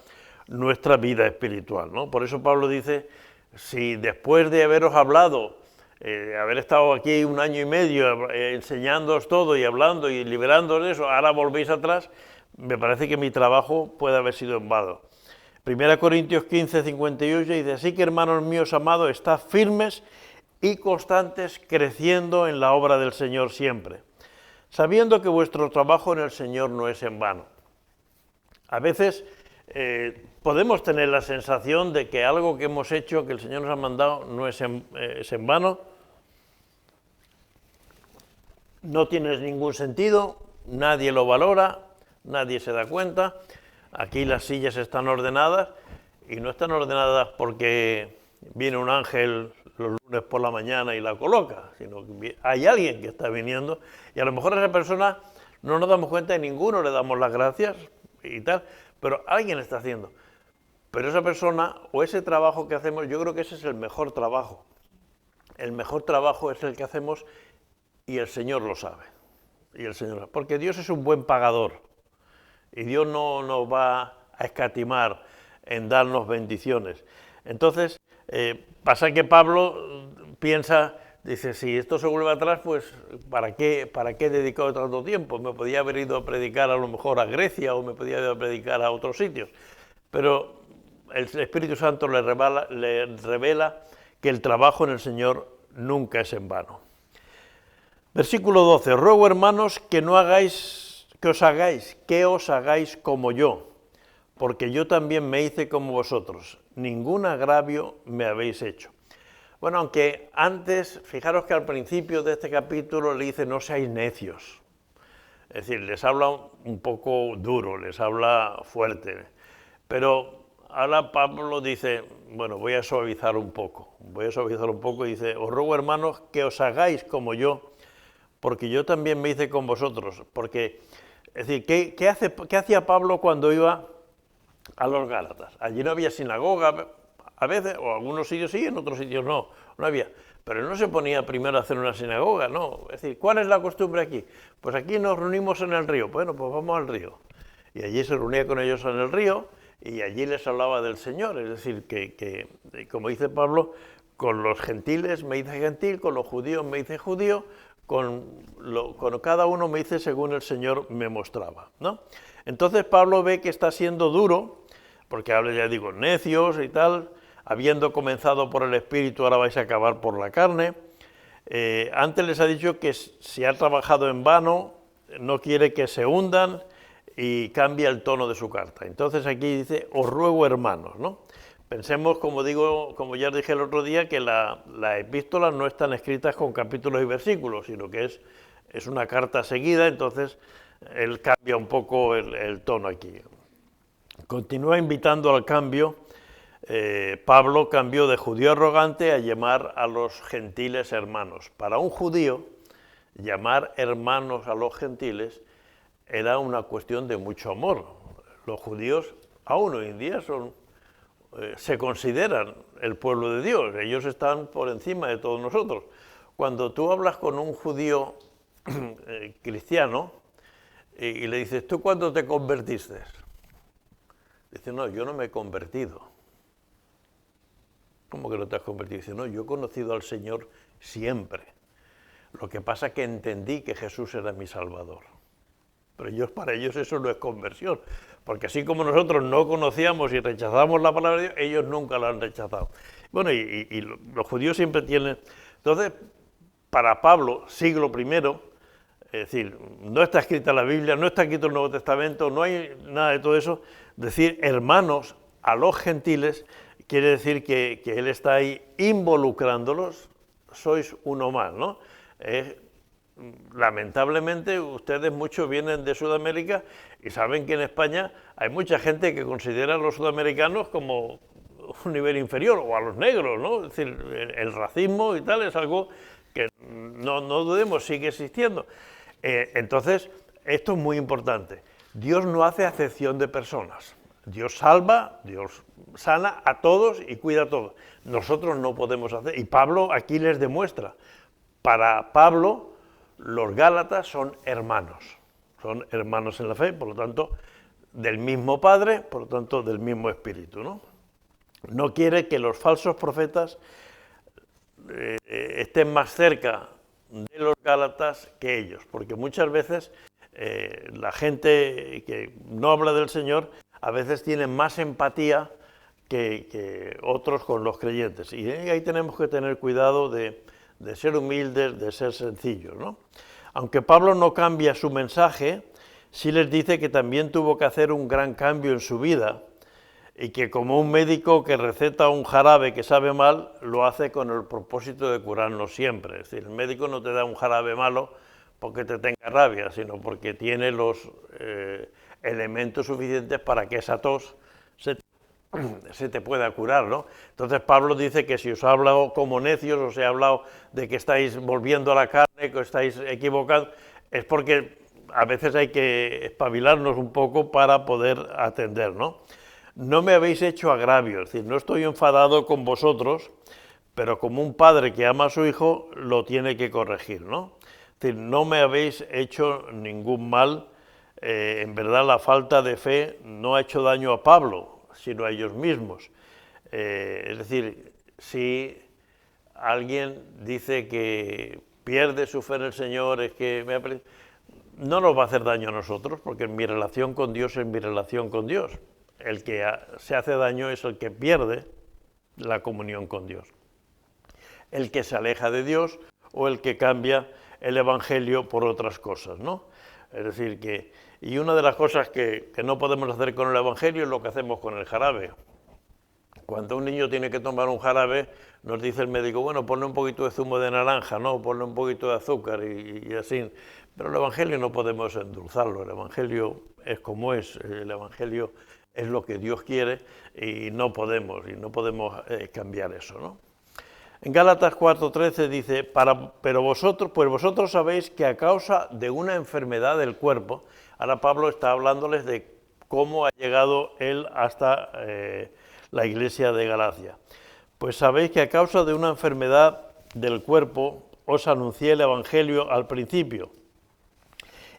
nuestra vida espiritual, ¿no? Por eso Pablo dice, si después de haberos hablado, haber estado aquí 1 año y medio enseñándoos todo y hablando y liberándoos de eso, ahora volvéis atrás, me parece que mi trabajo puede haber sido en vano. 1 Corintios 15, 58 dice, así que hermanos míos amados, estad firmes y constantes, creciendo en la obra del Señor siempre, sabiendo que vuestro trabajo en el Señor no es en vano. A veces podemos tener la sensación de que algo que hemos hecho, que el Señor nos ha mandado, no es en vano, no tiene ningún sentido, nadie lo valora, nadie se da cuenta. Aquí las sillas están ordenadas y no están ordenadas porque viene un ángel los lunes por la mañana y la coloca, sino que hay alguien que está viniendo y a lo mejor a esa persona no nos damos cuenta y ninguno le damos las gracias y tal, pero alguien está haciendo. Pero esa persona o ese trabajo que hacemos, yo creo que ese es el mejor trabajo. El mejor trabajo es el que hacemos y el Señor lo sabe. Porque Dios es un buen pagador. Y Dios no nos va a escatimar en darnos bendiciones. Entonces, pasa que Pablo piensa, dice, si esto se vuelve atrás, pues ¿para qué he dedicado tanto tiempo? Me podía haber ido a predicar a lo mejor a Grecia o me podía haber ido a predicar a otros sitios. Pero el Espíritu Santo le revela que el trabajo en el Señor nunca es en vano. Versículo 12, ruego hermanos que os hagáis como yo, porque yo también me hice como vosotros, ningún agravio me habéis hecho. Bueno, aunque antes, fijaros que al principio de este capítulo le dice no seáis necios, es decir, les habla un poco duro, les habla fuerte, pero ahora Pablo dice, bueno, voy a suavizar un poco y dice, os ruego hermanos que os hagáis como yo, porque yo también me hice con vosotros, porque... Es decir, ¿qué hacía Pablo cuando iba a los Gálatas? Allí no había sinagoga, A veces, o algunos sitios sí, en otros sitios no había. Pero él no se ponía primero a hacer una sinagoga, no. Es decir, ¿cuál es la costumbre aquí? Pues aquí nos reunimos en el río. Bueno, pues vamos al río. Y allí se reunía con ellos en el río y allí les hablaba del Señor. Es decir, que como dice Pablo, con los gentiles me hice gentil, con los judíos me hice judío, con cada uno me hice según el Señor me mostraba, ¿no? Entonces Pablo ve que está siendo duro, porque habla, ya digo, necios y tal, habiendo comenzado por el Espíritu, ahora vais a acabar por la carne. Antes les ha dicho que si ha trabajado en vano, no quiere que se hundan, y cambia el tono de su carta. Entonces aquí dice, os ruego hermanos, ¿no? Pensemos, como digo, como ya dije el otro día, que las epístolas no están escritas con capítulos y versículos, sino que es una carta seguida, entonces él cambia un poco el tono aquí. Continúa invitando al cambio. Pablo cambió de judío arrogante a llamar a los gentiles hermanos. Para un judío, llamar hermanos a los gentiles era una cuestión de mucho amor. Los judíos aún hoy en día se consideran el pueblo de Dios, ellos están por encima de todos nosotros. Cuando tú hablas con un judío cristiano y le dices, ¿tú cuándo te convertiste? Dice, no, yo no me he convertido. ¿Cómo que no te has convertido? Dice, no, yo he conocido al Señor siempre. Lo que pasa es que entendí que Jesús era mi Salvador. Pero para ellos eso no es conversión, porque así como nosotros no conocíamos y rechazamos la palabra de Dios, ellos nunca la han rechazado. Bueno, y los judíos siempre tienen... Entonces, para Pablo, siglo I, es decir, no está escrita la Biblia, no está escrito el Nuevo Testamento, no hay nada de todo eso. Decir hermanos a los gentiles quiere decir que él está ahí involucrándolos, sois uno más, ¿no? Lamentablemente ustedes muchos vienen de Sudamérica y saben que en España hay mucha gente que considera a los sudamericanos como un nivel inferior, o a los negros, ¿no? Es decir, el racismo y tal es algo que no dudemos, sigue existiendo. Entonces, esto es muy importante. Dios no hace acepción de personas. Dios salva, Dios sana a todos y cuida a todos. Nosotros no podemos hacer, y Pablo aquí les demuestra. Para Pablo, los gálatas son hermanos en la fe, por lo tanto, del mismo Padre, por lo tanto, del mismo Espíritu, ¿no? No quiere que los falsos profetas estén más cerca de los gálatas que ellos, porque muchas veces la gente que no habla del Señor a veces tiene más empatía que otros con los creyentes, y ahí tenemos que tener cuidado de ser humildes, de ser sencillos, ¿no? Aunque Pablo no cambia su mensaje, sí les dice que también tuvo que hacer un gran cambio en su vida y que como un médico que receta un jarabe que sabe mal, lo hace con el propósito de curarnos siempre. Es decir, el médico no te da un jarabe malo porque te tenga rabia, sino porque tiene los elementos suficientes para que esa tos se te pueda curar, ¿no? Entonces Pablo dice que si os ha hablado como necios, os he hablado de que estáis volviendo a la carne, que os estáis equivocados, es porque a veces hay que espabilarnos un poco para poder atender, ¿no? No me habéis hecho agravio, es decir, no estoy enfadado con vosotros, pero como un padre que ama a su hijo, lo tiene que corregir, ¿no? Es decir, no me habéis hecho ningún mal, en verdad la falta de fe no ha hecho daño a Pablo, sino a ellos mismos. Es decir, si alguien dice que pierde su fe en el Señor, es que no nos va a hacer daño a nosotros, porque mi relación con Dios es mi relación con Dios. El que se hace daño es el que pierde la comunión con Dios. El que se aleja de Dios o el que cambia el Evangelio por otras cosas, ¿no? Es decir, y una de las cosas que no podemos hacer con el Evangelio es lo que hacemos con el jarabe. Cuando un niño tiene que tomar un jarabe, nos dice el médico, bueno, ponle un poquito de zumo de naranja, ¿no? Ponle un poquito de azúcar y así. Pero el Evangelio no podemos endulzarlo, el Evangelio es como es, el Evangelio es lo que Dios quiere y no podemos cambiar eso, ¿no? En Gálatas 4:13 dice, pero vosotros sabéis que a causa de una enfermedad del cuerpo, ahora Pablo está hablándoles de cómo ha llegado él hasta la iglesia de Galacia. Pues sabéis que a causa de una enfermedad del cuerpo os anuncié el Evangelio al principio,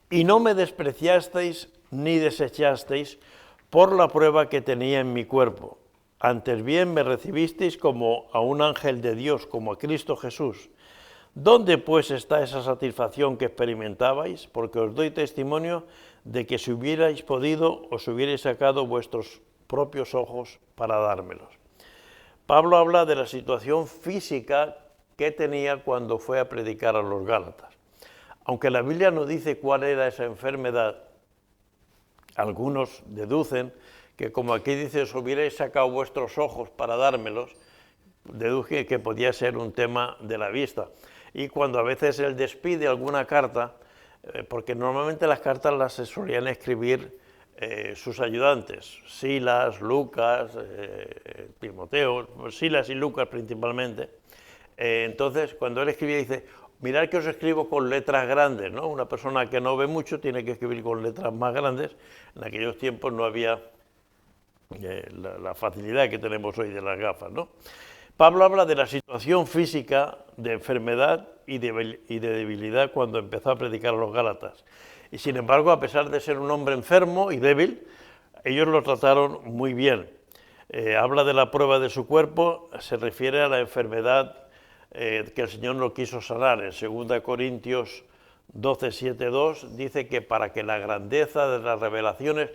y no me despreciasteis ni desechasteis por la prueba que tenía en mi cuerpo. Antes bien me recibisteis como a un ángel de Dios, como a Cristo Jesús. ¿Dónde pues está esa satisfacción que experimentabais? Porque os doy testimonio de que si hubierais podido, os hubierais sacado vuestros propios ojos para dármelos. Pablo habla de la situación física que tenía cuando fue a predicar a los Gálatas. Aunque la Biblia no dice cuál era esa enfermedad, algunos deducen que, como aquí dice, os hubierais sacado vuestros ojos para dármelos, deduje que podía ser un tema de la vista. Y cuando a veces él despide alguna carta, porque normalmente las cartas las solían escribir sus ayudantes, Silas, Lucas, Timoteo, Silas y Lucas principalmente. Entonces, cuando él escribía, dice, mirad que os escribo con letras grandes, ¿no? Una persona que no ve mucho tiene que escribir con letras más grandes. En aquellos tiempos no había la facilidad que tenemos hoy de las gafas, ¿no? Pablo habla de la situación física, de enfermedad y de debilidad cuando empezó a predicar a los Gálatas. Y sin embargo, a pesar de ser un hombre enfermo y débil, ellos lo trataron muy bien. Habla de la prueba de su cuerpo, se refiere a la enfermedad que el Señor no quiso sanar. En 2 Corintios 12, 7, 2 dice que para que la grandeza de las revelaciones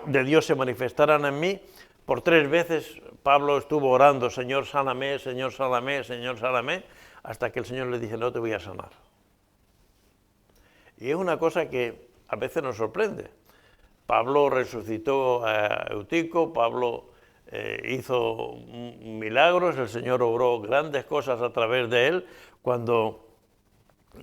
de Dios se manifestaran en mí, por 3 veces Pablo estuvo orando, Señor, sáname, Señor, sáname, Señor, sáname, hasta que el Señor le dice, no te voy a sanar. Y es una cosa que a veces nos sorprende. Pablo resucitó a Eutico, Pablo hizo milagros, el Señor obró grandes cosas a través de él. Cuando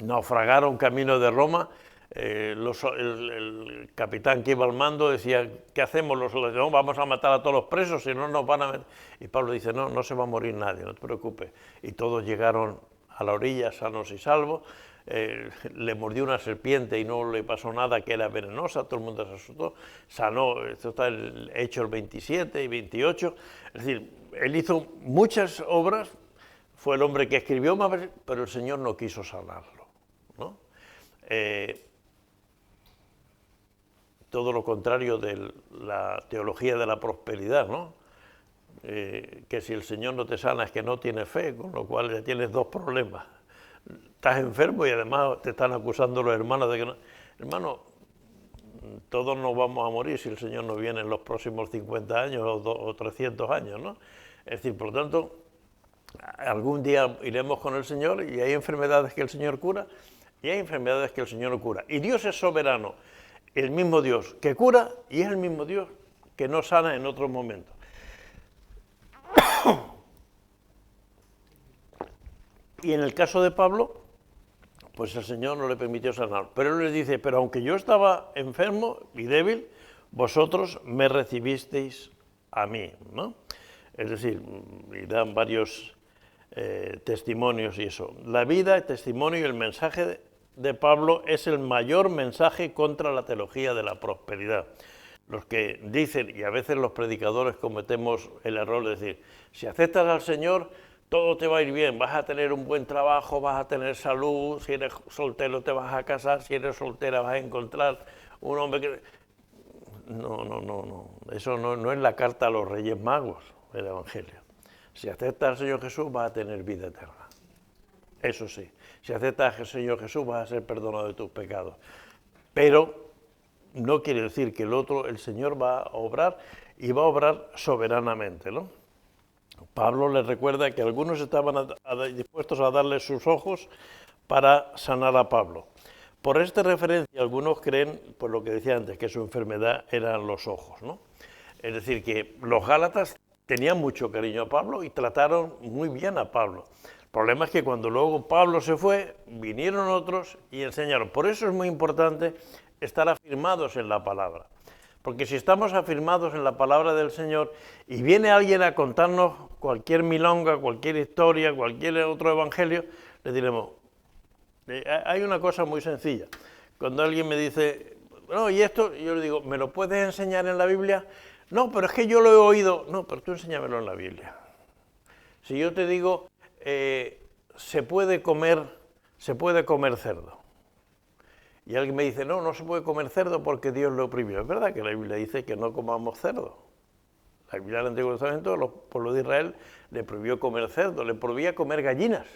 naufragaron camino de Roma, el capitán que iba al mando decía, ¿qué hacemos? No, vamos a matar a todos los presos, si no nos van a meter. Y Pablo dice, no, no se va a morir nadie, no te preocupes. Y todos llegaron a la orilla sanos y salvos. Le mordió una serpiente y no le pasó nada, que era venenosa, todo el mundo se asustó, sanó. Esto está en Hechos 27 y 28, es decir, él hizo muchas obras, fue el hombre que escribió más veces, pero el Señor no quiso sanarlo, ¿no? Todo lo contrario de la teología de la prosperidad, ¿no? Que si el Señor no te sana es que no tienes fe, con lo cual ya tienes 2 problemas. Estás enfermo y además te están acusando los hermanos de que no. Hermano, todos nos vamos a morir si el Señor no viene en los próximos 50 años o 300 años, ¿no? Es decir, por lo tanto, algún día iremos con el Señor y hay enfermedades que el Señor cura y hay enfermedades que el Señor no cura. Y Dios es soberano, el mismo Dios que cura y es el mismo Dios que no sana en otros momentos. Y en el caso de Pablo, pues el Señor no le permitió sanar. Pero él les dice, pero aunque yo estaba enfermo y débil, vosotros me recibisteis a mí, ¿no? Es decir, y dan varios testimonios y eso. La vida, el testimonio y el mensaje de Pablo es el mayor mensaje contra la teología de la prosperidad. Los que dicen, y a veces los predicadores cometemos el error de decir, si aceptas al Señor, todo te va a ir bien, vas a tener un buen trabajo, vas a tener salud, si eres soltero te vas a casar, si eres soltera vas a encontrar un hombre que... No, eso no es la carta a los Reyes Magos, el Evangelio. Si aceptas al Señor Jesús vas a tener vida eterna, eso sí. Si aceptas al Señor Jesús vas a ser perdonado de tus pecados. Pero no quiere decir que el Señor va a obrar y va a obrar soberanamente, ¿no? Pablo les recuerda que algunos estaban dispuestos a darle sus ojos para sanar a Pablo. Por esta referencia, algunos creen, por lo que decía antes, que su enfermedad eran los ojos, ¿no? Es decir, que los Gálatas tenían mucho cariño a Pablo y trataron muy bien a Pablo. El problema es que cuando luego Pablo se fue, vinieron otros y enseñaron. Por eso es muy importante estar afirmados en la palabra. Porque si estamos afirmados en la palabra del Señor y viene alguien a contarnos cualquier milonga, cualquier historia, cualquier otro evangelio, le diremos, hay una cosa muy sencilla. Cuando alguien me dice, no, ¿y esto? Yo le digo, ¿me lo puedes enseñar en la Biblia? No, pero es que yo lo he oído. No, pero tú enséñamelo en la Biblia. Si yo te digo, se puede comer cerdo. Y alguien me dice, no, no se puede comer cerdo porque Dios lo prohibió. Es verdad que la Biblia dice que no comamos cerdo. La Biblia del Antiguo Testamento, los pueblos de Israel le prohibió comer cerdo, le prohibía comer gallinas.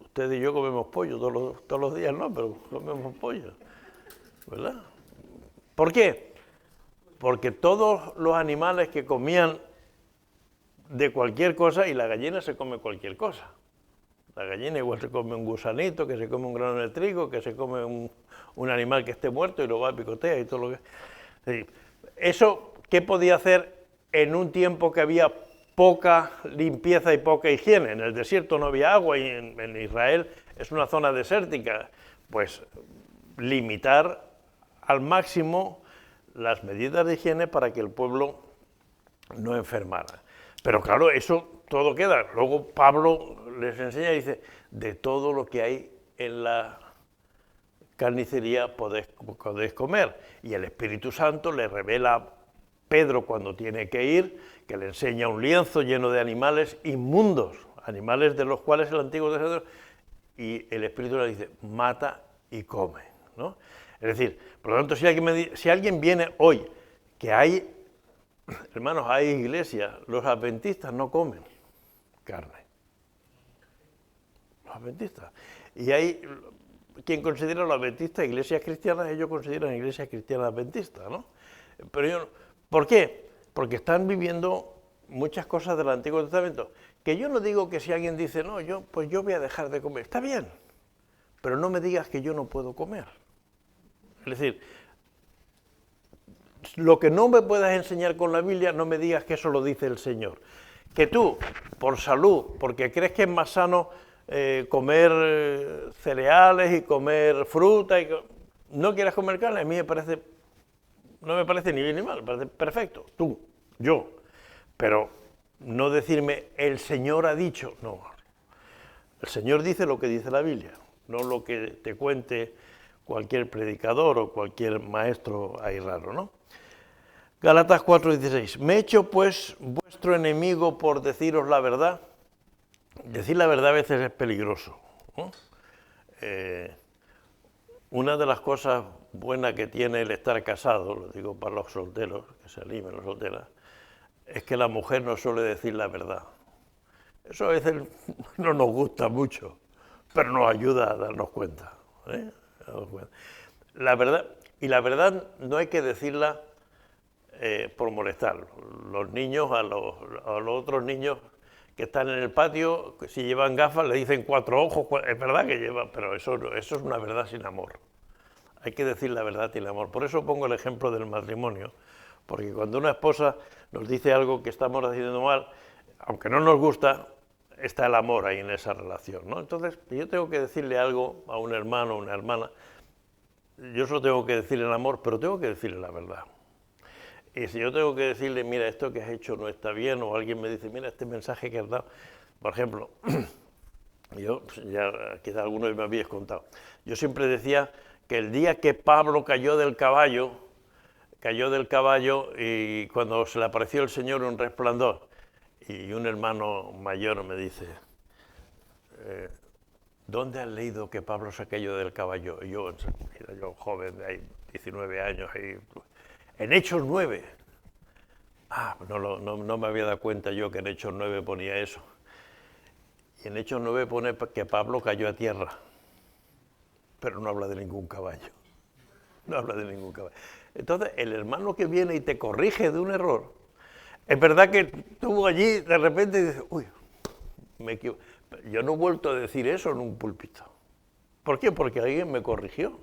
Ustedes y yo comemos pollo todos los días, no, pero comemos pollo, ¿verdad? ¿Por qué? Porque todos los animales que comían de cualquier cosa, y la gallina se come cualquier cosa. La gallina igual se come un gusanito, que se come un grano de trigo, que se come un animal que esté muerto y lo va a picotear y todo lo que... Es decir, eso, ¿qué podía hacer en un tiempo que había poca limpieza y poca higiene? En el desierto no había agua y en Israel es una zona desértica. Pues limitar al máximo las medidas de higiene para que el pueblo no enfermara. Pero claro, eso todo queda. Luego Pablo les enseña y dice, de todo lo que hay en la carnicería podéis comer. Y el Espíritu Santo le revela a Pedro cuando tiene que ir, que le enseña un lienzo lleno de animales inmundos, animales de los cuales el Antiguo Testamento, y el Espíritu le dice, mata y come, ¿no? Es decir, por lo tanto, si alguien viene hoy, que hay, hermanos, hay iglesias, los adventistas no comen carne. Los adventistas. Y hay quien considera a los adventistas iglesias cristianas, ellos consideran iglesias cristianas adventistas, ¿no? Pero ¿por qué? Porque están viviendo muchas cosas del Antiguo Testamento. Que yo no digo que si alguien dice, no, pues yo voy a dejar de comer, está bien, pero no me digas que yo no puedo comer. Es decir, lo que no me puedas enseñar con la Biblia, no me digas que eso lo dice el Señor. Que tú, por salud, porque crees que es más sano comer cereales y comer fruta, no quieras comer carne, a mí no me parece ni bien ni mal, me parece perfecto, tú, yo. Pero no decirme, el Señor ha dicho, no. El Señor dice lo que dice la Biblia, no lo que te cuente cualquier predicador o cualquier maestro ahí raro, ¿no? Gálatas 4:16. ¿Me he hecho pues vuestro enemigo por deciros la verdad? Decir la verdad a veces es peligroso, ¿no? Una de las cosas buenas que tiene el estar casado, lo digo para los solteros, que se animen los solteras, es que la mujer no suele decir la verdad. Eso a veces no nos gusta mucho, pero nos ayuda a darnos cuenta, ¿eh? La verdad, y la verdad no hay que decirla por molestar. Los niños a los otros niños que están en el patio, si llevan gafas le dicen 4 ojos, es verdad que llevan, pero eso es una verdad sin amor. Hay que decir la verdad sin amor. Por eso pongo el ejemplo del matrimonio, porque cuando una esposa nos dice algo que estamos haciendo mal, aunque no nos gusta, está el amor ahí en esa relación, ¿no? Entonces, yo tengo que decirle algo a un hermano o una hermana, yo solo tengo que decirle el amor, pero tengo que decirle la verdad. Y si yo tengo que decirle, mira, esto que has hecho no está bien, o alguien me dice, mira, este mensaje que has dado, por ejemplo, yo, ya quizá alguno me habéis contado, yo siempre decía que el día que Pablo cayó del caballo y cuando se le apareció el Señor un resplandor, y un hermano mayor me dice, ¿dónde has leído que Pablo se cayó del caballo? Y yo, era yo joven, de ahí, 19 años, ahí, en Hechos 9. No me había dado cuenta yo que en Hechos 9 ponía eso. Y en Hechos 9 pone que Pablo cayó a tierra, pero no habla de ningún caballo. No habla de ningún caballo. Entonces, el hermano que viene y te corrige de un error, es verdad que estuvo allí de repente y dices, uy, me equivoqué. Yo no he vuelto a decir eso en un púlpito. ¿Por qué? Porque alguien me corrigió.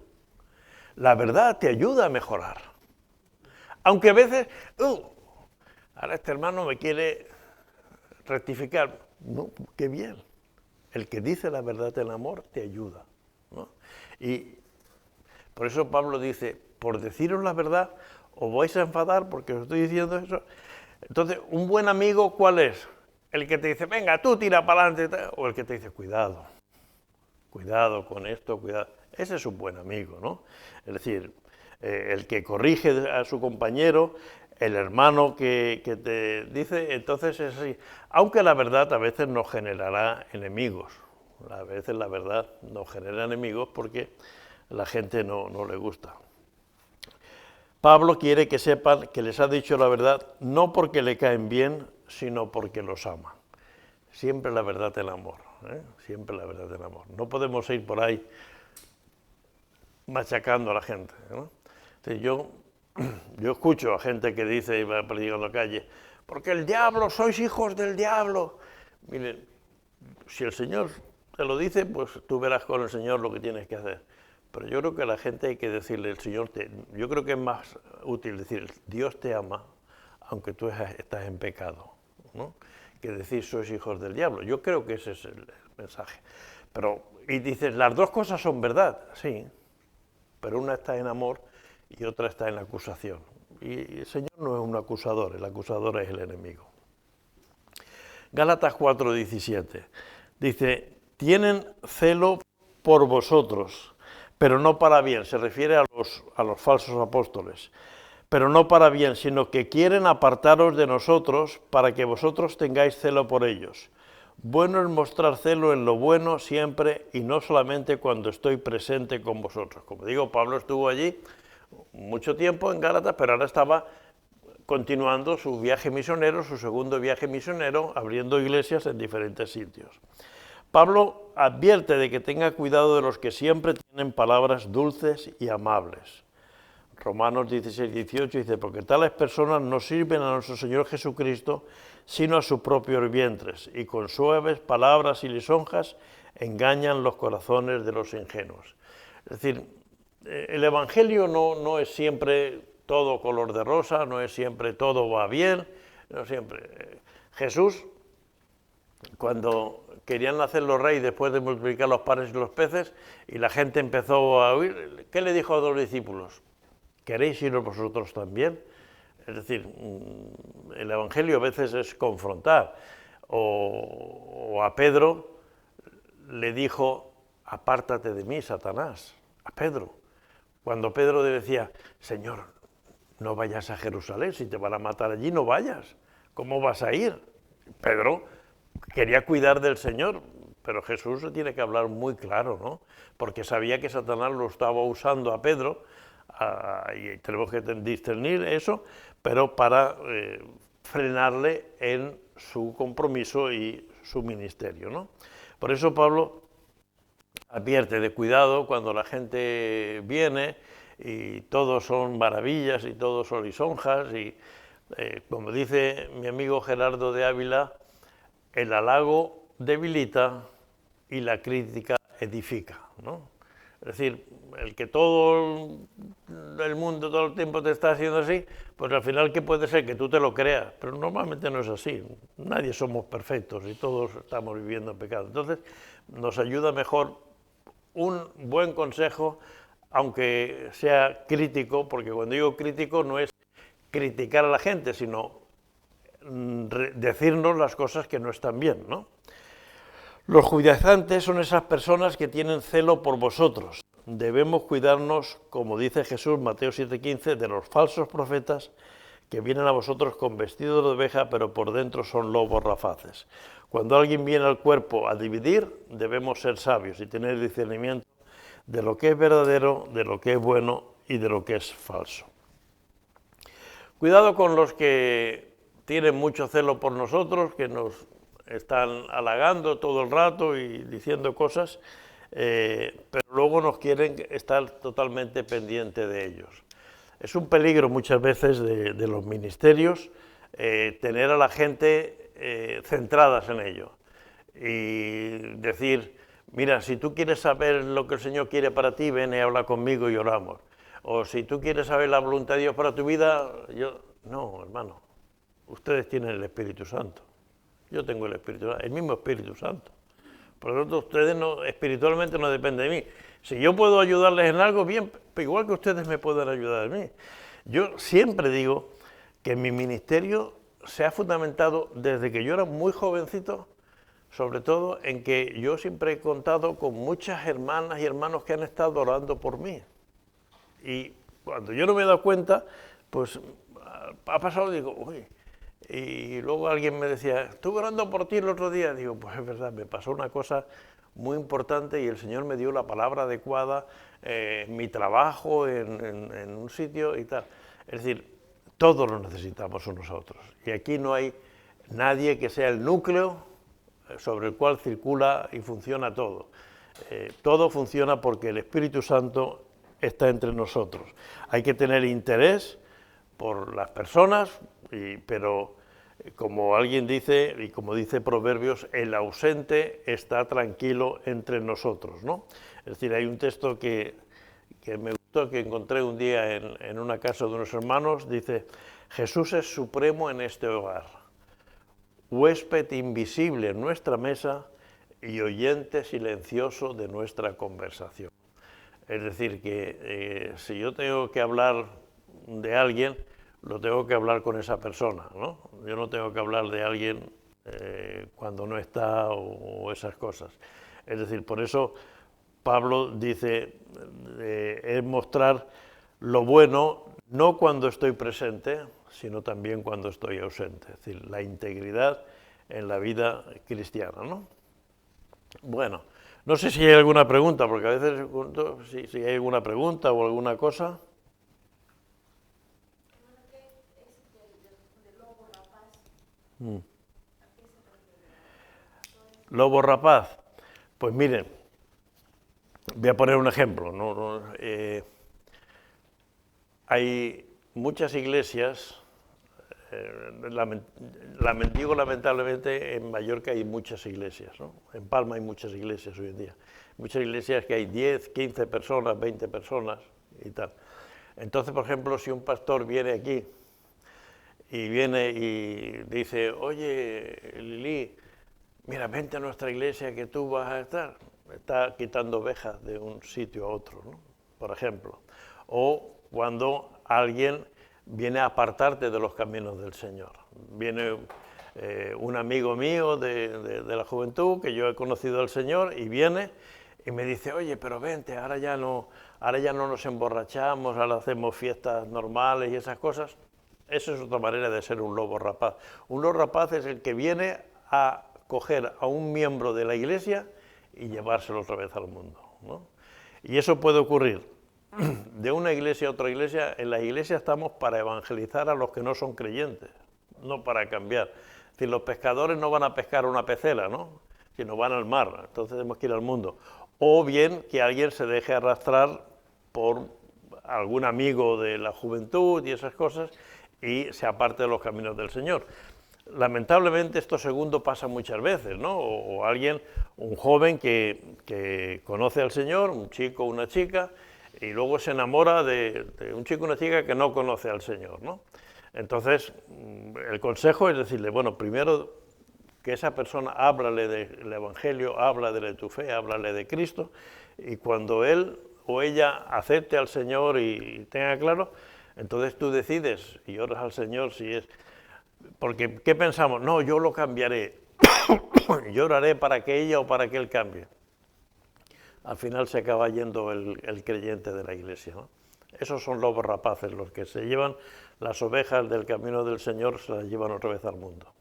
La verdad te ayuda a mejorar. Aunque a veces, ahora este hermano me quiere rectificar. No, qué bien. El que dice la verdad en amor te ayuda, ¿no? Y por eso Pablo dice, por deciros la verdad, os vais a enfadar porque os estoy diciendo eso. Entonces, un buen amigo, ¿cuál es? El que te dice, venga, tú tira para adelante, o el que te dice, cuidado con esto, cuidado. Ese es un buen amigo, ¿no? Es decir, el que corrige a su compañero, el hermano que te dice, entonces es así. Aunque la verdad a veces nos generará enemigos, a veces la verdad nos genera enemigos porque la gente no le gusta. Pablo quiere que sepan que les ha dicho la verdad no porque le caen bien, sino porque los ama. Siempre la verdad en amor, siempre la verdad en amor. No podemos ir por ahí machacando a la gente, ¿no? Entonces yo escucho a gente que dice, y va predicando en la calle, porque el diablo, sois hijos del diablo. Miren, si el Señor te lo dice, pues tú verás con el Señor lo que tienes que hacer. Pero yo creo que a la gente hay que decirle, yo creo que es más útil decir, Dios te ama, aunque tú estás en pecado, ¿no? Que decir, sois hijos del diablo. Yo creo que ese es el mensaje. Pero, y dices, las dos cosas son verdad, sí, pero una está en amor y otra está en la acusación. Y el Señor no es un acusador, el acusador es el enemigo. Gálatas 4:17 dice, tienen celo por vosotros, pero no para bien, se refiere a los falsos apóstoles, pero no para bien, sino que quieren apartaros de nosotros para que vosotros tengáis celo por ellos. Bueno es mostrar celo en lo bueno siempre y no solamente cuando estoy presente con vosotros. Como digo, Pablo estuvo allí mucho tiempo en Gálatas, pero ahora estaba continuando su viaje misionero, su segundo viaje misionero, abriendo iglesias en diferentes sitios. Pablo advierte de que tenga cuidado de los que siempre tienen palabras dulces y amables. Romanos 16:18 dice, porque tales personas no sirven a nuestro Señor Jesucristo, sino a sus propios vientres, y con suaves palabras y lisonjas engañan los corazones de los ingenuos. Es decir, el Evangelio no es siempre todo color de rosa, no es siempre todo va bien, no siempre. Jesús, cuando querían hacerlo rey después de multiplicar los panes y los peces, y la gente empezó a huir, ¿qué le dijo a los discípulos? ¿Queréis iros vosotros también? Es decir, el Evangelio a veces es confrontar. O a Pedro le dijo, apártate de mí, Satanás, a Pedro. Cuando Pedro le decía, Señor, no vayas a Jerusalén, si te van a matar allí, no vayas. ¿Cómo vas a ir? Pedro quería cuidar del Señor, pero Jesús tiene que hablar muy claro, ¿no? Porque sabía que Satanás lo estaba usando a Pedro, y tenemos que discernir eso, pero para frenarle en su compromiso y su ministerio, ¿no? Por eso Pablo advierte de cuidado cuando la gente viene y todos son maravillas y todos son lisonjas y como dice mi amigo Gerardo de Ávila, el halago debilita y la crítica edifica, ¿no? Es decir, el que todo el mundo todo el tiempo te está haciendo así, pues al final ¿qué puede ser? Que tú te lo creas, pero normalmente no es así. Nadie somos perfectos y todos estamos viviendo en pecado. Entonces nos ayuda mejor un buen consejo, aunque sea crítico, porque cuando digo crítico no es criticar a la gente, sino decirnos las cosas que no están bien, ¿no? Los judaizantes son esas personas que tienen celo por vosotros. Debemos cuidarnos, como dice Jesús, Mateo 7:15, de los falsos profetas que vienen a vosotros con vestidos de oveja, pero por dentro son lobos rapaces. Cuando alguien viene al cuerpo a dividir, debemos ser sabios y tener discernimiento de lo que es verdadero, de lo que es bueno y de lo que es falso. Cuidado con los que tienen mucho celo por nosotros, que nos están halagando todo el rato y diciendo cosas, pero luego nos quieren estar totalmente pendiente de ellos. Es un peligro muchas veces de los ministerios tener a la gente centradas en ello y decir, mira, si tú quieres saber lo que el Señor quiere para ti, ven y habla conmigo y oramos. O si tú quieres saber la voluntad de Dios para tu vida, no, hermano, ustedes tienen el Espíritu Santo. Yo tengo el Espíritu Santo, el mismo Espíritu Santo. Por lo tanto, ustedes espiritualmente no dependen de mí. Si yo puedo ayudarles en algo, bien, igual que ustedes me pueden ayudar a mí. Yo siempre digo que mi ministerio se ha fundamentado desde que yo era muy jovencito, sobre todo en que yo siempre he contado con muchas hermanas y hermanos que han estado orando por mí. Y cuando yo no me he dado cuenta, pues ha pasado y digo, uy. Y luego alguien me decía, estuve orando por ti el otro día. Digo, pues es verdad, me pasó una cosa muy importante y el Señor me dio la palabra adecuada en mi trabajo, en un sitio y tal. Es decir, todos lo necesitamos unos a otros. Y aquí no hay nadie que sea el núcleo sobre el cual circula y funciona todo. Todo funciona porque el Espíritu Santo está entre nosotros. Hay que tener interés por las personas, pero como alguien dice, y como dice Proverbios, el ausente está tranquilo entre nosotros, ¿no? Es decir, hay un texto que me gustó, que encontré un día en una casa de unos hermanos, dice, Jesús es supremo en este hogar, huésped invisible en nuestra mesa y oyente silencioso de nuestra conversación. Es decir, que si yo tengo que hablar de alguien, lo tengo que hablar con esa persona, ¿no? Yo no tengo que hablar de alguien cuando no está o esas cosas. Es decir, por eso Pablo dice, es mostrar lo bueno no cuando estoy presente, sino también cuando estoy ausente. Es decir, la integridad en la vida cristiana, ¿no? Bueno, no sé si hay alguna pregunta, porque a veces si hay alguna pregunta o alguna cosa. Lobo rapaz. Pues miren, voy a poner un ejemplo. Hay muchas iglesias, digo lamentablemente, en Mallorca hay muchas iglesias, ¿no? En Palma hay muchas iglesias hoy en día. Muchas iglesias que hay 10, 15 personas, 20 personas y tal. Entonces, por ejemplo, si un pastor viene aquí y viene y dice, oye, Lili, mira, vente a nuestra iglesia que tú vas a estar. Está quitando ovejas de un sitio a otro, ¿no? Por ejemplo. O cuando alguien viene a apartarte de los caminos del Señor. Viene un amigo mío de la juventud, que yo he conocido al Señor, y viene y me dice, oye, pero vente, ahora ya no nos emborrachamos, ahora hacemos fiestas normales y esas cosas. Eso es otra manera de ser un lobo rapaz. Un lobo rapaz es el que viene a coger a un miembro de la iglesia y llevárselo otra vez al mundo, ¿no? Y eso puede ocurrir de una iglesia a otra iglesia. En las iglesias estamos para evangelizar a los que no son creyentes, no para cambiar. Es decir, los pescadores no van a pescar una pecera, ¿no? Sino van al mar, entonces tenemos que ir al mundo. O bien que alguien se deje arrastrar por algún amigo de la juventud y esas cosas y se aparte de los caminos del Señor. Lamentablemente esto segundo pasa muchas veces, ¿no? O alguien, un joven que conoce al Señor, un chico o una chica, y luego se enamora de un chico o una chica que no conoce al Señor, ¿no? Entonces, el consejo es decirle, bueno, primero que esa persona háblale del Evangelio, háblale de tu fe, háblale de Cristo, y cuando él o ella acepte al Señor y tenga claro, entonces tú decides y oras al Señor si es... Porque, ¿qué pensamos? No, yo lo cambiaré, yo oraré para que ella o para que él cambie. Al final se acaba yendo el creyente de la iglesia, ¿no? Esos son lobos rapaces, los que se llevan las ovejas del camino del Señor, se las llevan otra vez al mundo.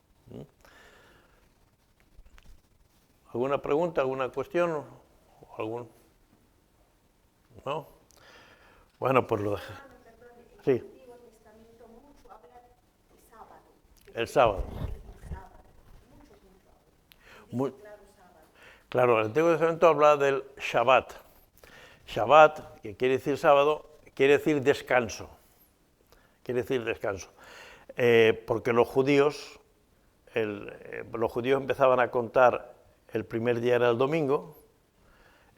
¿Alguna pregunta, alguna cuestión? ¿No? Bueno, pues lo dejo. Sí. El sábado. Muy, claro, el Antiguo Testamento habla del Shabbat. Shabbat, que quiere decir sábado, quiere decir descanso. Quiere decir descanso. Porque los judíos empezaban a contar, el primer día era el domingo,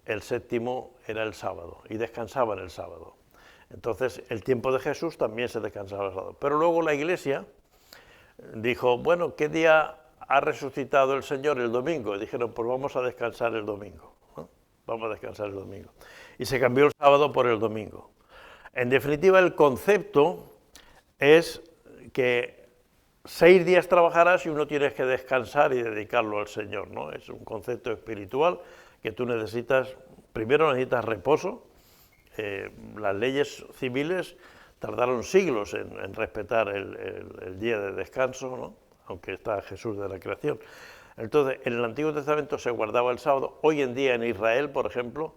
el séptimo era el sábado, y descansaban el sábado. Entonces, el tiempo de Jesús también se descansaba el sábado. Pero luego la Iglesia dijo, bueno, ¿qué día ha resucitado el Señor? El domingo. Y dijeron, pues vamos a descansar el domingo, ¿no? Vamos a descansar el domingo. Y se cambió el sábado por el domingo. En definitiva, el concepto es que 6 días trabajarás y uno tienes que descansar y dedicarlo al Señor, ¿no? Es un concepto espiritual que tú necesitas, primero necesitas reposo, las leyes civiles tardaron siglos en respetar el día de descanso, ¿no? Aunque está Jesús de la creación. Entonces, en el Antiguo Testamento se guardaba el sábado. Hoy en día en Israel, por ejemplo,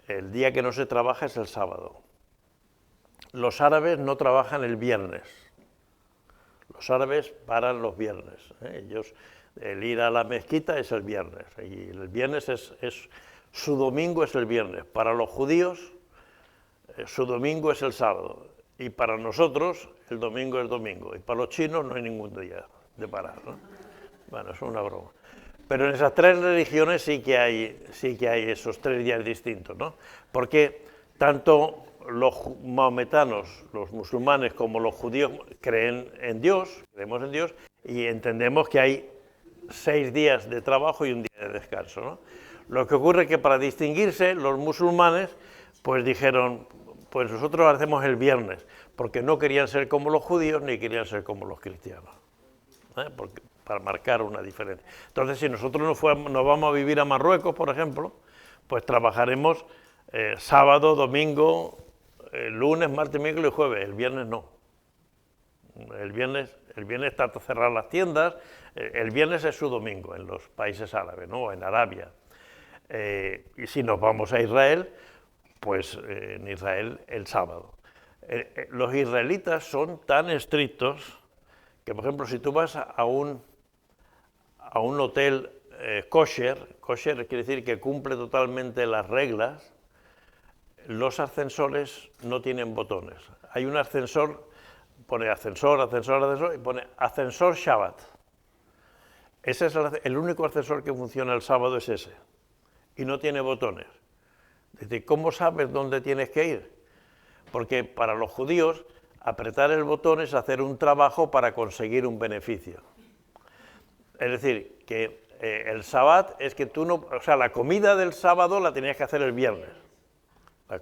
el día que no se trabaja es el sábado. Los árabes no trabajan el viernes. Los árabes paran los viernes. Ellos, el ir a la mezquita es el viernes. Y el viernes su domingo es el viernes. Para los judíos, su domingo es el sábado. Y para nosotros, el domingo es domingo. Y para los chinos no hay ningún día de parar, ¿no? Bueno, eso es una broma. Pero en esas tres religiones sí que hay esos 3 días distintos, ¿no? Porque tanto los maometanos, los musulmanes, como los judíos creen en Dios, creemos en Dios, y entendemos que hay 6 días de trabajo y un día de descanso, ¿no? Lo que ocurre es que para distinguirse, los musulmanes pues dijeron, pues nosotros hacemos el viernes, porque no querían ser como los judíos ni querían ser como los cristianos, para marcar una diferencia. Entonces, si nosotros nos vamos a vivir a Marruecos, por ejemplo, pues trabajaremos sábado, domingo, lunes, martes, miércoles y jueves. El viernes no. El viernes está cerrar las tiendas. El viernes es su domingo en los países árabes, ¿no? En Arabia. Y si nos vamos a Israel, pues en Israel el sábado. Los israelitas son tan estrictos que, por ejemplo, si tú vas a un hotel kosher quiere decir que cumple totalmente las reglas, los ascensores no tienen botones. Hay un ascensor, pone ascensor, y pone ascensor Shabbat. Ese es el único ascensor que funciona el sábado, es ese. Y no tiene botones. Es decir, ¿cómo sabes dónde tienes que ir? Porque para los judíos, apretar el botón es hacer un trabajo para conseguir un beneficio. Es decir, que el Shabbat es que tú no... O sea, la comida del sábado la tenías que hacer el viernes.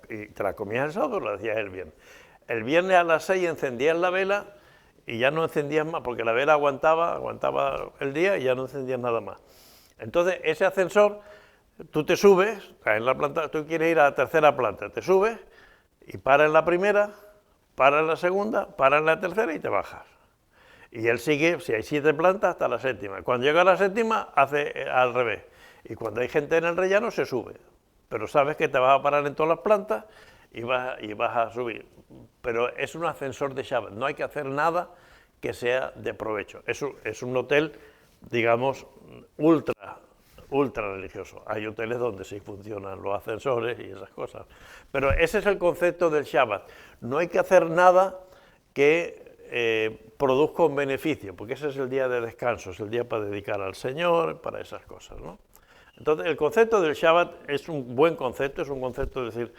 Y te la comías el sábado, la hacías el viernes. El viernes a las 6 encendías la vela y ya no encendías más, porque la vela aguantaba el día y ya no encendías nada más. Entonces, ese ascensor, tú te subes, en la planta, tú quieres ir a la tercera planta, te subes y para en la primera, para en la segunda, para en la tercera y te bajas. Y él sigue, si hay 7 plantas, hasta la séptima. Cuando llega a la séptima, hace al revés. Y cuando hay gente en el rellano, se sube. Pero sabes que te vas a parar en todas las plantas y vas a subir. Pero es un ascensor de Shabbat. No hay que hacer nada que sea de provecho. Es un hotel, digamos, ultra religioso. Hay hoteles donde sí funcionan los ascensores y esas cosas. Pero ese es el concepto del Shabbat. No hay que hacer nada que produzca un beneficio, porque ese es el día de descanso, es el día para dedicar al Señor, para esas cosas, ¿no? Entonces, el concepto del Shabbat es un buen concepto, es un concepto, es decir,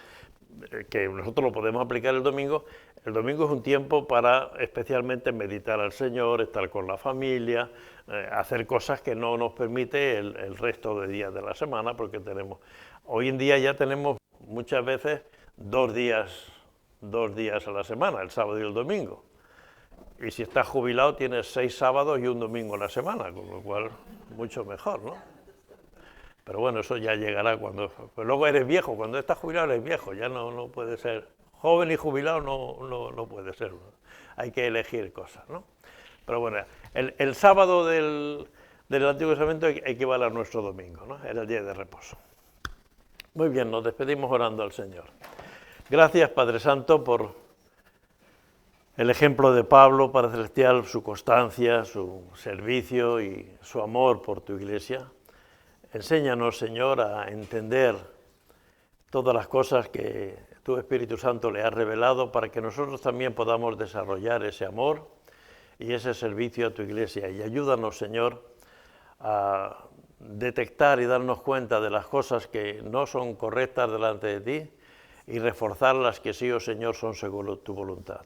que nosotros lo podemos aplicar el domingo. El domingo es un tiempo para especialmente meditar al Señor, estar con la familia, hacer cosas que no nos permite el resto de días de la semana, porque hoy en día ya tenemos muchas veces 2 días a la semana, el sábado y el domingo. Y si estás jubilado tienes 6 sábados y un domingo a la semana, con lo cual mucho mejor, ¿no? Pero bueno, eso ya llegará cuando... Pues luego eres viejo, cuando estás jubilado eres viejo, ya no puede ser... Joven y jubilado no puede ser, ¿no? Hay que elegir cosas, ¿no? Pero bueno, el sábado del Antiguo Testamento equivale a nuestro domingo, ¿no? Era el día de reposo. Muy bien, nos despedimos orando al Señor. Gracias, Padre Santo, por el ejemplo de Pablo, Padre Celestial, su constancia, su servicio y su amor por tu Iglesia. Enséñanos, Señor, a entender todas las cosas que tu Espíritu Santo le ha revelado para que nosotros también podamos desarrollar ese amor y ese servicio a tu Iglesia. Y ayúdanos, Señor, a detectar y darnos cuenta de las cosas que no son correctas delante de ti y reforzar las que sí, oh Señor, son según tu voluntad.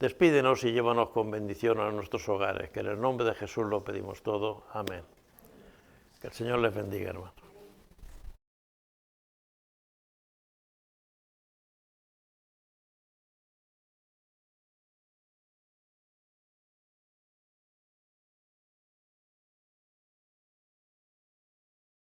Despídenos y llévanos con bendición a nuestros hogares, que en el nombre de Jesús lo pedimos todo. Amén. Que el Señor les bendiga, hermano.